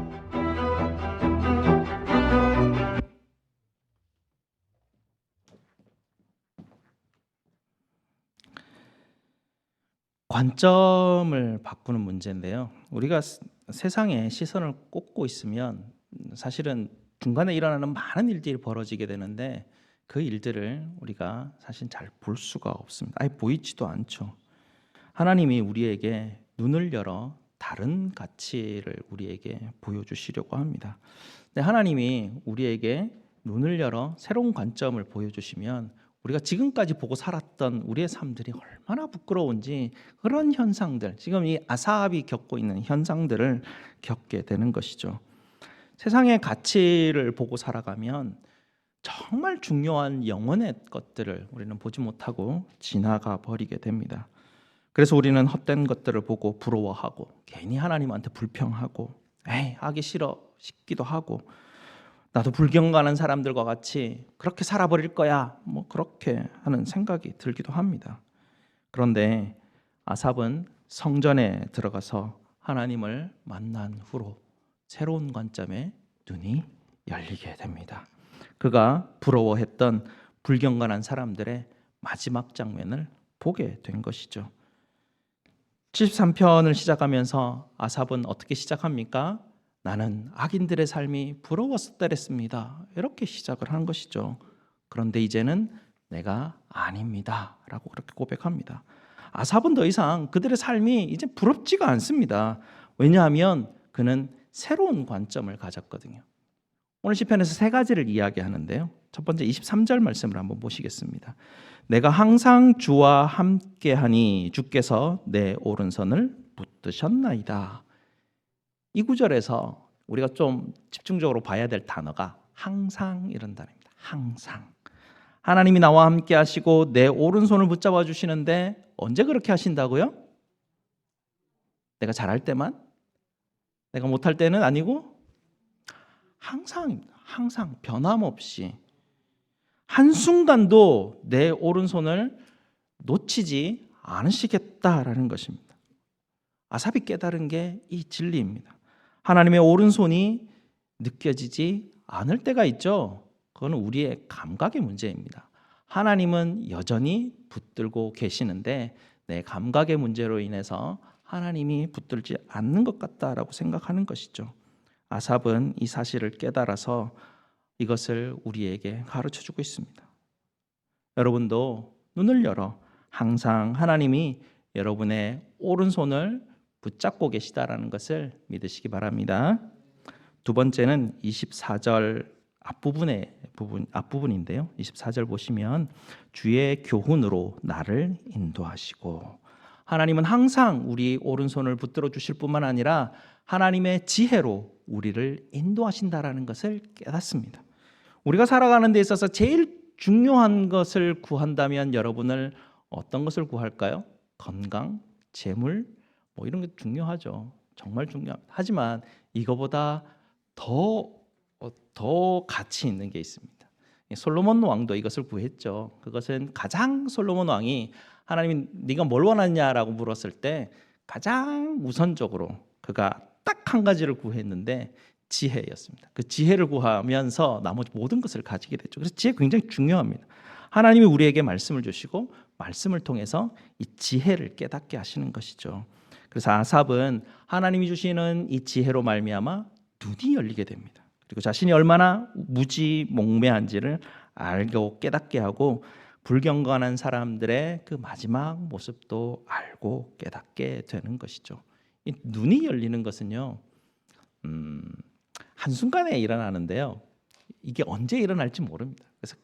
관점을 바꾸는 문제인데요. 우리가 세상에 시선을 꽂고 있으면 사실은 중간에 일어나는 많은 일들이 벌어지게 되는데 그 일들을 우리가 사실 잘 볼 수가 없습니다. 아예 보이지도 않죠. 하나님이 우리에게 눈을 열어 다른 가치를 우리에게 보여주시려고 합니다. 근데 하나님이 우리에게 눈을 열어 새로운 관점을 보여주시면 우리가 지금까지 보고 살았던 우리의 삶들이 얼마나 부끄러운지 그런 현상들, 지금 이 아삽이 겪고 있는 현상들을 겪게 되는 것이죠. 세상의 가치를 보고 살아가면 정말 중요한 영혼의 것들을 우리는 보지 못하고 지나가 버리게 됩니다. 그래서 우리는 헛된 것들을 보고 부러워하고 괜히 하나님한테 불평하고 에이 하기 싫어 싶기도 하고 나도 불경 가는 사람들과 같이 그렇게 살아버릴 거야 뭐 그렇게 하는 생각이 들기도 합니다. 그런데 아삽은 성전에 들어가서 하나님을 만난 후로 새로운 관점에 눈이 열리게 됩니다. 그가 부러워했던 불경건한 사람들의 마지막 장면을 보게 된 것이죠. 73편을 시작하면서 아삽은 어떻게 시작합니까? 나는 악인들의 삶이 부러웠었더랬습니다. 이렇게 시작을 한 것이죠. 그런데 이제는 내가 아닙니다 라고 그렇게 고백합니다. 아삽은 더 이상 그들의 삶이 이제 부럽지가 않습니다. 왜냐하면 그는 새로운 관점을 가졌거든요. 오늘 시편에서 세 가지를 이야기하는데요. 첫 번째 23절 말씀을 한번 보시겠습니다. 내가 항상 주와 함께하니 주께서 내 오른손을 붙드셨나이다. 이 구절에서 우리가 좀 집중적으로 봐야 될 단어가 항상 이런 단어입니다. 항상. 하나님이 나와 함께 하시고 내 오른손을 붙잡아 주시는데 언제 그렇게 하신다고요? 내가 잘할 때만? 내가 못할 때는 아니고 항상입니다. 항상 변함없이 한순간도 내 오른손을 놓치지 않으시겠다라는 것입니다. 아삽이 깨달은 게 이 진리입니다. 하나님의 오른손이 느껴지지 않을 때가 있죠. 그건 우리의 감각의 문제입니다. 하나님은 여전히 붙들고 계시는데 내 감각의 문제로 인해서 하나님이 붙들지 않는 것 같다라고 생각하는 것이죠. 아삽은 이 사실을 깨달아서 이것을 우리에게 가르쳐주고 있습니다. 여러분도 눈을 열어 항상 하나님이 여러분의 오른손을 붙잡고 계시다라는 것을 믿으시기 바랍니다. 두 번째는 24절 앞부분인데요. 24절 보시면 주의 교훈으로 나를 인도하시고, 하나님은 항상 우리 오른손을 붙들어 주실 뿐만 아니라 하나님의 지혜로 우리를 인도하신다라는 것을 깨닫습니다. 우리가 살아가는 데 있어서 제일 중요한 것을 구한다면 여러분을 어떤 것을 구할까요? 건강, 재물, 뭐 이런 게 중요하죠. 정말 중요합니다. 하지만 이거보다 더 가치 있는 게 있습니다. 솔로몬 왕도 이것을 구했죠. 그것은 가장 솔로몬 왕이 하나님이 네가 뭘 원하냐라고 물었을 때 가장 우선적으로 그가 딱 한 가지를 구했는데 지혜였습니다. 그 지혜를 구하면서 나머지 모든 것을 가지게 됐죠. 그래서 지혜 굉장히 중요합니다. 하나님이 우리에게 말씀을 주시고 말씀을 통해서 이 지혜를 깨닫게 하시는 것이죠. 그래서 아삽은 하나님이 주시는 이 지혜로 말미암아 눈이 열리게 됩니다. 그리고 자신이 얼마나 무지몽매한지를 알고 깨닫게 하고 불경건한 사람들의 그 마지막 모습도 알고 깨닫게 되는 것이죠. 이 눈이 열리는 것은요, 한순간에 일어나는데요. 이게 언제 일어날지 모릅니다. 그래서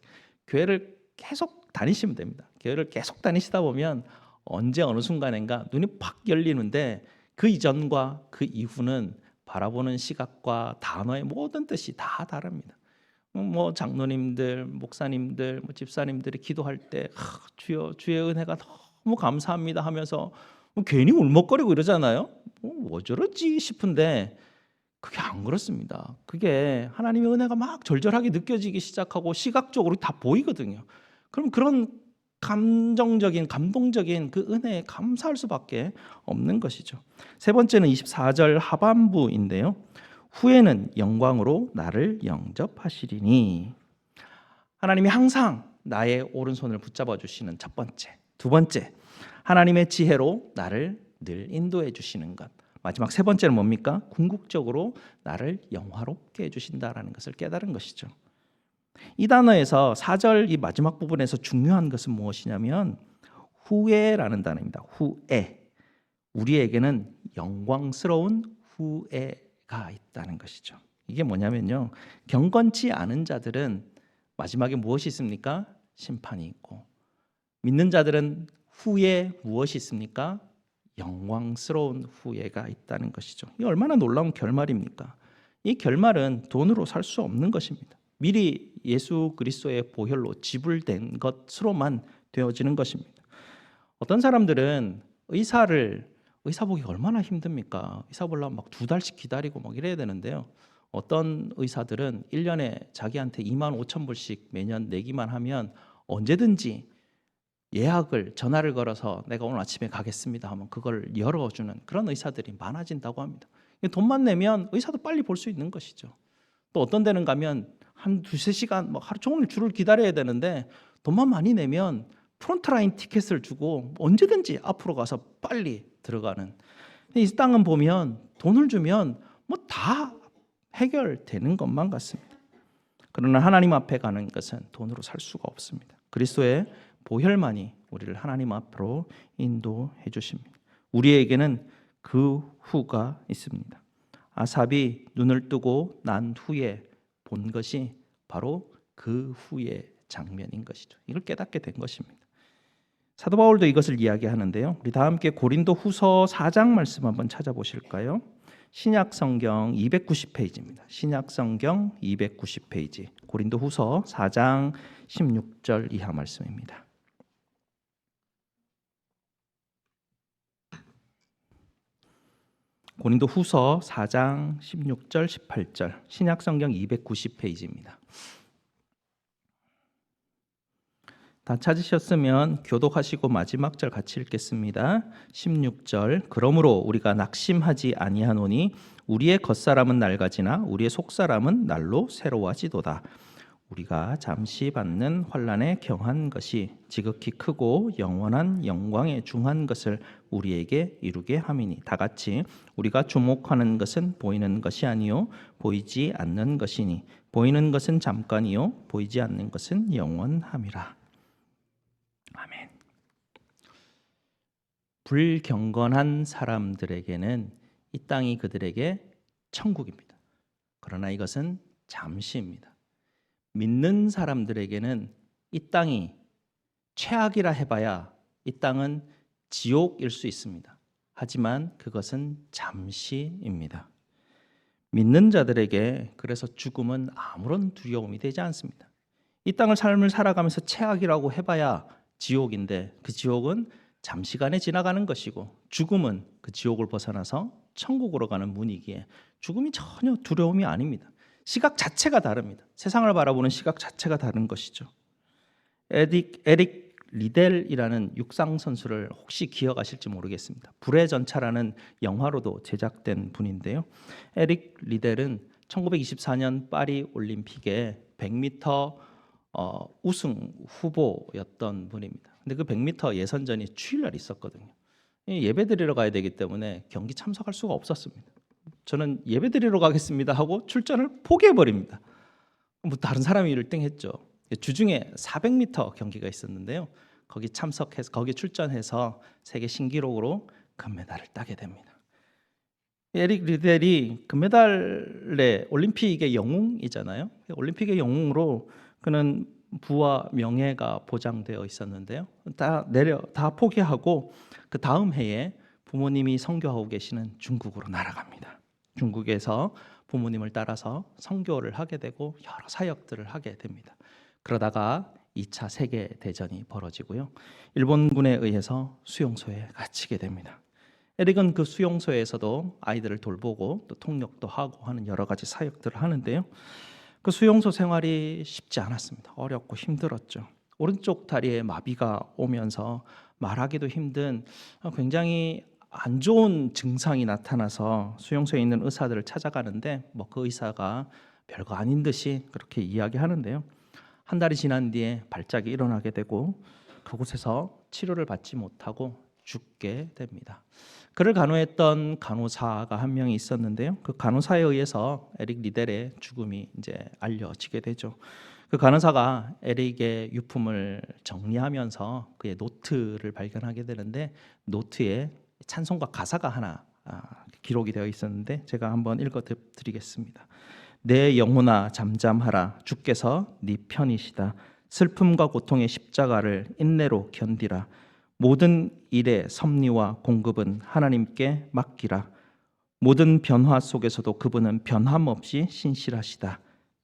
교회를 계속 다니시면 됩니다. 교회를 계속 다니시다 보면 언제 어느 순간인가 눈이 팍 열리는데 그 이전과 그 이후는 바라보는 시각과 단어의 모든 뜻이 다 다릅니다. 뭐 장로님들, 목사님들, 뭐 집사님들이 기도할 때 주여 주의 은혜가 너무 감사합니다 하면서 괜히 울먹거리고 이러잖아요. 뭐 저러지 싶은데 그게 안 그렇습니다. 그게 하나님의 은혜가 막 절절하게 느껴지기 시작하고 시각적으로 다 보이거든요. 그럼 그런 감동적인 그 은혜에 감사할 수밖에 없는 것이죠. 세 번째는 24절 하반부인데요. 후에는 영광으로 나를 영접하시리니. 하나님이 항상 나의 오른손을 붙잡아 주시는 첫 번째. 두 번째, 하나님의 지혜로 나를 늘 인도해 주시는 것. 마지막 세 번째는 뭡니까? 궁극적으로 나를 영화롭게 해주신다라는 것을 깨달은 것이죠. 이 단어에서 4절 이 마지막 부분에서 중요한 것은 무엇이냐면 후회라는 단어입니다. 후회. 우리에게는 영광스러운 후회가 있다는 것이죠. 이게 뭐냐면요, 경건치 않은 자들은 마지막에 무엇이 있습니까? 심판이 있고, 믿는 자들은 후에 무엇이 있습니까? 영광스러운 후회가 있다는 것이죠. 이 얼마나 놀라운 결말입니까? 이 결말은 돈으로 살 수 없는 것입니다. 미리 예수 그리스도의 보혈로 지불된 것으로만 되어지는 것입니다. 어떤 사람들은 의사 보기 얼마나 힘듭니까? 의사 보려면 막 2달씩 기다리고 막 이래야 되는데요. 어떤 의사들은 1년에 자기한테 25,000불씩 매년 내기만 하면 언제든지 예약을 전화를 걸어서 내가 오늘 아침에 가겠습니다 하면 그걸 열어주는 그런 의사들이 많아진다고 합니다. 돈만 내면 의사도 빨리 볼 수 있는 것이죠. 또 어떤 데는 가면 한 2-3시간 막 하루 종일 줄을 기다려야 되는데 돈만 많이 내면 프론트라인 티켓을 주고 언제든지 앞으로 가서 빨리 들어가는. 이 땅은 보면 돈을 주면 뭐 다 해결되는 것만 같습니다. 그러나 하나님 앞에 가는 것은 돈으로 살 수가 없습니다. 그리스도의 보혈만이 우리를 하나님 앞으로 인도해 주십니다. 우리에게는 그 후가 있습니다. 아삽이 눈을 뜨고 난 후에 본 것이 바로 그 후의 장면인 것이죠. 이걸 깨닫게 된 것입니다. 사도 바울도 이것을 이야기하는데요. 우리 다 함께 고린도 후서 4장 말씀 한번 찾아보실까요? 신약 성경 290페이지입니다. 신약 성경 290페이지. 고린도 후서 4장 16절 이하 말씀입니다. 고린도 후서 4장 16절 18절 신약 성경 290페이지입니다. 다 찾으셨으면 교독하시고 마지막 절 같이 읽겠습니다. 16절 그러므로 우리가 낙심하지 아니하노니 우리의 겉사람은 낡아지나 우리의 속사람은 날로 새로워지도다. 우리가 잠시 받는 환난에 경한 것이 지극히 크고 영원한 영광에 중한 것을 우리에게 이루게 함이니 다 같이 우리가 주목하는 것은 보이는 것이 아니요 보이지 않는 것이니 보이는 것은 잠깐이요 보이지 않는 것은 영원함이라. 아멘. 불경건한 사람들에게는 이 땅이 그들에게 천국입니다. 그러나 이것은 잠시입니다. 믿는 사람들에게는 이 땅이 최악이라 해봐야 이 땅은 지옥일 수 있습니다. 하지만 그것은 잠시입니다. 믿는 자들에게 그래서 죽음은 아무런 두려움이 되지 않습니다. 이 땅을 삶을 살아가면서 최악이라고 해봐야 지옥인데 그 지옥은 잠시간에 지나가는 것이고 죽음은 그 지옥을 벗어나서 천국으로 가는 문이기에 죽음이 전혀 두려움이 아닙니다. 시각 자체가 다릅니다. 세상을 바라보는 시각 자체가 다른 것이죠. 에릭 리델이라는 육상 선수를 혹시 기억하실지 모르겠습니다. 불의 전차라는 영화로도 제작된 분인데요. 에릭 리델은 1924년 파리 올림픽에 100m 우승 후보였던 분입니다. 근데 그 100m 예선전이 주일날 있었거든요. 예배 드리러 가야 되기 때문에 경기 참석할 수가 없었습니다. 저는 예배 드리러 가겠습니다 하고 출전을 포기해 버립니다. 뭐 다른 사람이 1등 했죠. 주중에 400m 경기가 있었는데요. 거기 참석해서 거기 출전해서 세계 신기록으로 금메달을 따게 됩니다. 에릭 리델이 금메달의 올림픽의 영웅이잖아요. 올림픽의 영웅으로 그는 부와 명예가 보장되어 있었는데요. 다 포기하고 그 다음 해에 부모님이 선교하고 계시는 중국으로 날아갑니다. 중국에서 부모님을 따라서 선교를 하게 되고 여러 사역들을 하게 됩니다. 그러다가 2차 세계 대전이 벌어지고요. 일본군에 의해서 수용소에 갇히게 됩니다. 에릭은 그 수용소에서도 아이들을 돌보고 또 통역도 하고 하는 여러 가지 사역들을 하는데요. 그 수용소 생활이 쉽지 않았습니다. 어렵고 힘들었죠. 오른쪽 다리에 마비가 오면서 말하기도 힘든 굉장히 안 좋은 증상이 나타나서 수용소에 있는 의사들을 찾아가는데 그 의사가 별거 아닌 듯이 그렇게 이야기하는데요. 한 달이 지난 뒤에 발작이 일어나게 되고 그곳에서 치료를 받지 못하고 죽게 됩니다. 그를 간호했던 간호사가 한 명이 있었는데요. 그 간호사에 의해서 에릭 리델의 죽음이 이제 알려지게 되죠. 그 간호사가 에릭의 유품을 정리하면서 그의 노트를 발견하게 되는데 노트에 찬송가 가사가 하나 기록이 되어 있었는데 제가 한번 읽어 드리겠습니다. 내 영혼아 잠잠하라. 주께서 네 편이시다. 슬픔과 고통의 십자가를 인내로 견디라. 모든 일의 섭리와 공급은 하나님께 맡기라. 모든 변화 속에서도 그분은 변함없이 신실하시다.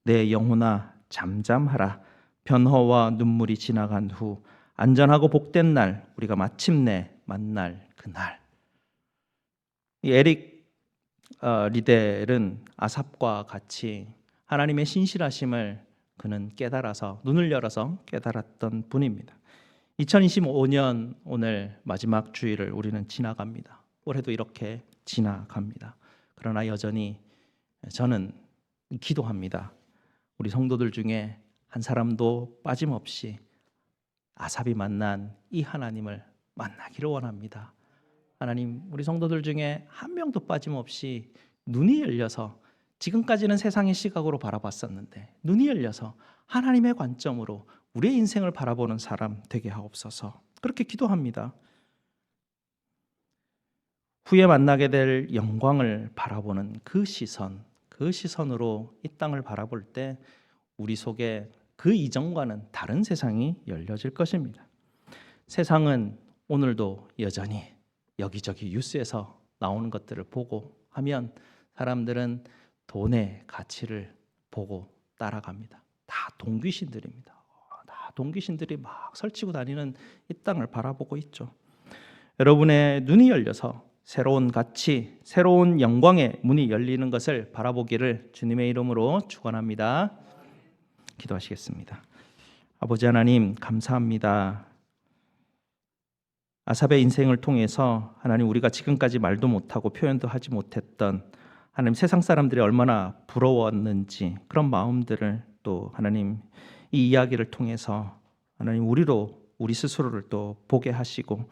내 영혼아 잠잠하라. 변화와 눈물이 지나간 후 안전하고 복된 날 우리가 마침내 만날 그날. 이 에릭 리델은 아삽과 같이 하나님의 신실하심을 그는 깨달아서 눈을 열어서 깨달았던 분입니다. 2025년 오늘 마지막 주일을 우리는 지나갑니다. 올해도 이렇게 지나갑니다. 그러나 여전히 저는 기도합니다. 우리 성도들 중에 한 사람도 빠짐없이 아삽이 만난 이 하나님을 만나기를 원합니다. 하나님, 우리 성도들 중에 한 명도 빠짐없이 눈이 열려서 지금까지는 세상의 시각으로 바라봤었는데 눈이 열려서 하나님의 관점으로 우리의 인생을 바라보는 사람 되게 하옵소서. 그렇게 기도합니다. 후에 만나게 될 영광을 바라보는 그 시선으로 이 땅을 바라볼 때 우리 속에 그 이전과는 다른 세상이 열려질 것입니다. 세상은 오늘도 여전히 여기저기 뉴스에서 나오는 것들을 보고 하면 사람들은 돈의 가치를 보고 따라갑니다. 다 동귀신들입니다. 다 동귀신들이 막 설치고 다니는 이 땅을 바라보고 있죠. 여러분의 눈이 열려서 새로운 가치, 새로운 영광의 문이 열리는 것을 바라보기를 주님의 이름으로 축원합니다. 기도하시겠습니다. 아버지 하나님 감사합니다. 아삽의 인생을 통해서 하나님 우리가 지금까지 말도 못하고 표현도 하지 못했던 하나님 세상 사람들이 얼마나 부러웠는지 그런 마음들을 또 하나님 이 이야기를 통해서 하나님 우리 스스로를 또 보게 하시고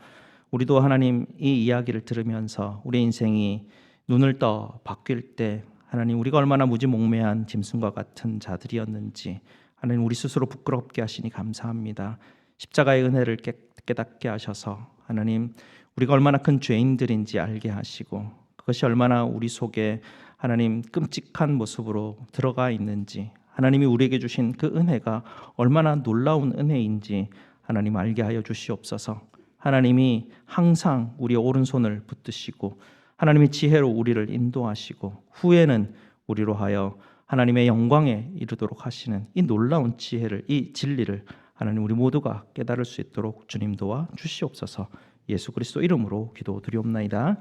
우리도 하나님 이 이야기를 들으면서 우리 인생이 눈을 떠 바뀔 때 하나님 우리가 얼마나 무지몽매한 짐승과 같은 자들이었는지 하나님 우리 스스로 부끄럽게 하시니 감사합니다. 십자가의 은혜를 깨닫게 하셔서 하나님 우리가 얼마나 큰 죄인들인지 알게 하시고 그것이 얼마나 우리 속에 하나님 끔찍한 모습으로 들어가 있는지 하나님이 우리에게 주신 그 은혜가 얼마나 놀라운 은혜인지 하나님 알게 하여 주시옵소서. 하나님이 항상 우리의 오른손을 붙드시고 하나님의 지혜로 우리를 인도하시고 후에는 우리로 하여 하나님의 영광에 이르도록 하시는 이 놀라운 지혜를, 이 진리를 하나님 우리 모두가 깨달을 수 있도록 주님 도와 주시옵소서. 예수 그리스도 이름으로 기도드리옵나이다.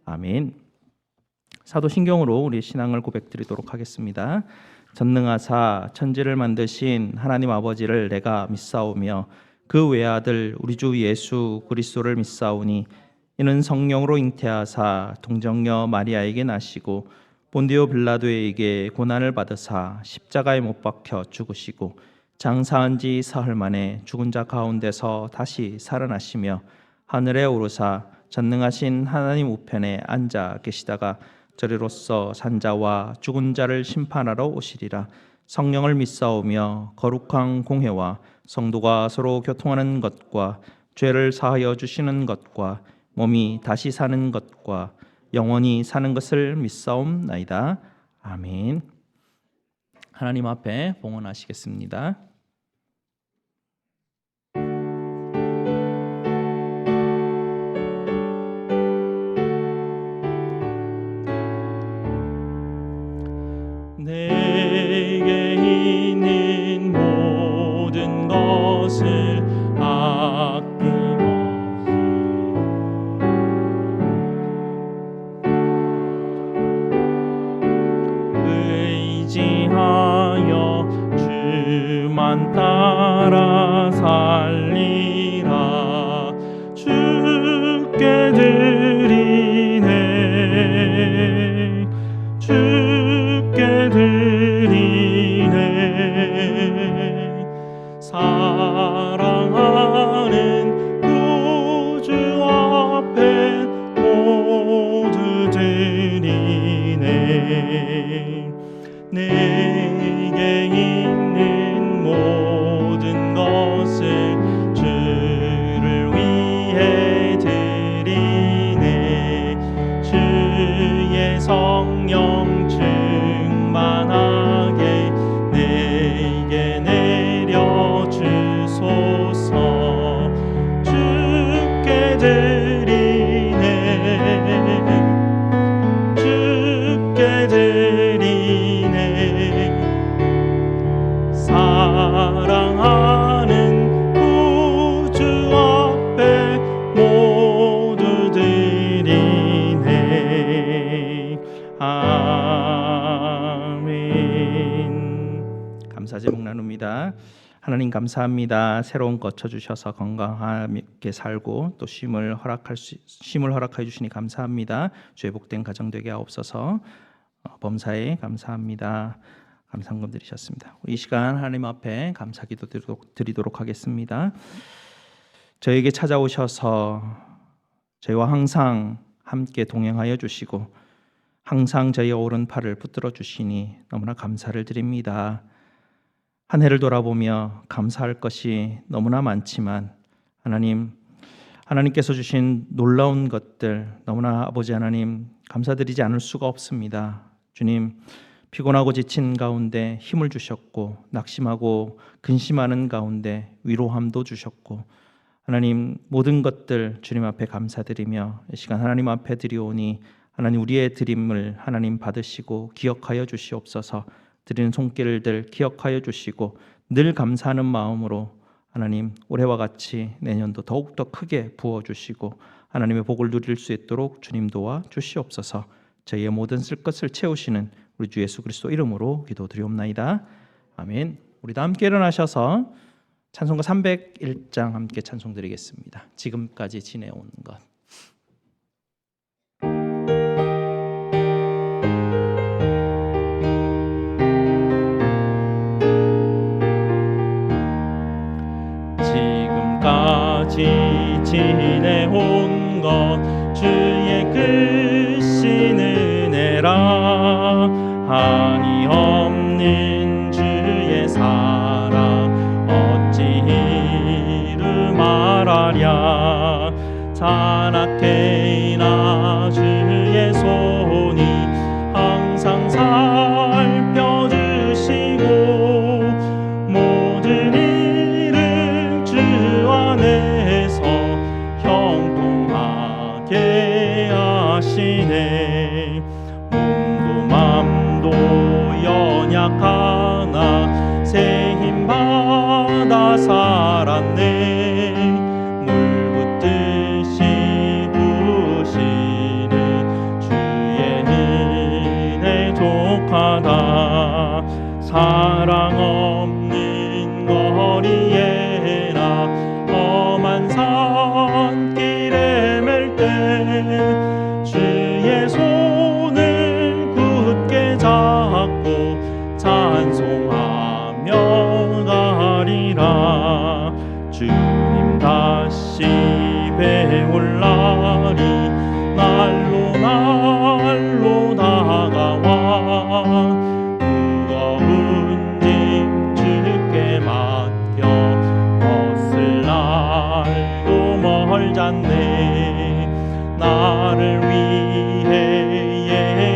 아멘. 사도신경으로 우리 신앙을 고백드리도록 하겠습니다. 전능하사 천지를 만드신 하나님 아버지를 내가 믿사오며 그 외아들 우리 주 예수 그리스도를 믿사오니 이는 성령으로 잉태하사 동정녀 마리아에게 나시고 본디오 빌라도에게 고난을 받으사 십자가에 못 박혀 죽으시고 장사한 지 사흘 만에 죽은 자 가운데서 다시 살아나시며 하늘에 오르사 전능하신 하나님 우편에 앉아 계시다가 저리로서 산자와 죽은 자를 심판하러 오시리라. 성령을 믿사오며 거룩한 공회와 성도가 서로 교통하는 것과 죄를 사하여 주시는 것과 몸이 다시 사는 것과 영원히 사는 것을 믿사옵나이다. 아멘. 하나님 앞에 봉헌하시겠습니다. 내게 있는 모든 것을 아낌없이 의지하여 주만 따라 살리라. 주께 드리네, 주께 드리네. 사랑하는 구주 앞에 모두 드리네. 내게 있는 모든 것을 주를 위해 드리네. 주의 성령 충만하게 내게 내려주소서. 주께 드리네, 주께 드리네. 사랑하는 구주 앞에 모두 드리네. 아멘. 감사 제목 나눕니다. 하나님 감사합니다. 새로운 것 쳐주셔서 건강하게 살고 또 쉼을 허락해 주시니 감사합니다. 주의 복된 가정 되게 하옵소서. 범사에 감사합니다. 감사금 드리셨습니다. 이 시간 하나님 앞에 감사기도 드리도록 하겠습니다. 저에게 찾아오셔서 저희와 항상 함께 동행하여 주시고 항상 저희의 오른팔을 붙들어 주시니 너무나 감사를 드립니다. 한 해를 돌아보며 감사할 것이 너무나 많지만 하나님께서 주신 놀라운 것들 너무나 아버지 하나님 감사드리지 않을 수가 없습니다. 주님, 피곤하고 지친 가운데 힘을 주셨고 낙심하고 근심하는 가운데 위로함도 주셨고 하나님 모든 것들 주님 앞에 감사드리며 이 시간 하나님 앞에 드리오니 하나님 우리의 드림을 하나님 받으시고 기억하여 주시옵소서. 드리는 손길들 기억하여 주시고 늘 감사하는 마음으로 하나님 올해와 같이 내년도 더욱더 크게 부어주시고 하나님의 복을 누릴 수 있도록 주님 도와 주시옵소서. 저희의 모든 쓸 것을 채우시는 우리 주 예수 그리스도 이름으로 기도드리옵나이다. 아멘. 우리 다 함께 일어나셔서 찬송가 301장 함께 찬송드리겠습니다. 지금까지 지내온 것. 지금까지 지내온 것 주의 크신 은혜라. 한이 없는 주의 사랑 어찌 이루 말하랴. 자나케이나 주의 손이 항상 살펴주시고 모든 일을 주 안에서 형통하게 하시네. 몸도 맘도 연약 연약하나 새 힘 받아 살았네. 물 붓듯이 부시는 주의 은혜 족하다. 사랑 없는 거리에나 험한 산길에 맬 때 주의 손을 굳게 잡고 찬송하며 가리라. 주님 다시 배울 날이 날로 날로 다가와 무거운 짐 주께 맡겨 벗을 날도 멀잖네. 나를 위해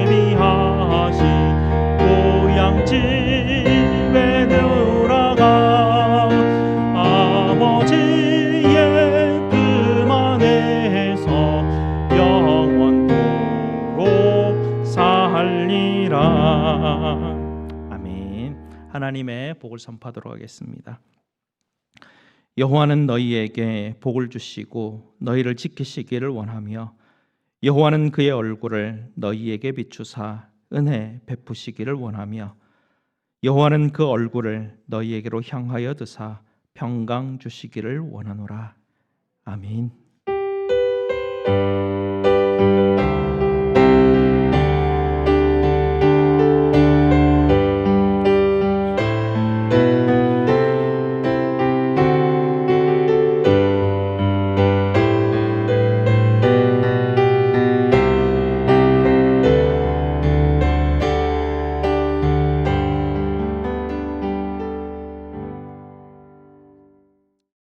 예비하신 고향집에 들어가 아버지의 품 안에서 영원토록 살리라. 아멘. 하나님의 복을 선포하도록 하겠습니다. 여호와는 너희에게 복을 주시고 너희를 지키시기를 원하며 여호와는 그의 얼굴을 너희에게 비추사 은혜 베푸시기를 원하며 여호와는 그 얼굴을 너희에게로 향하여 드사 평강 주시기를 원하노라. 아멘.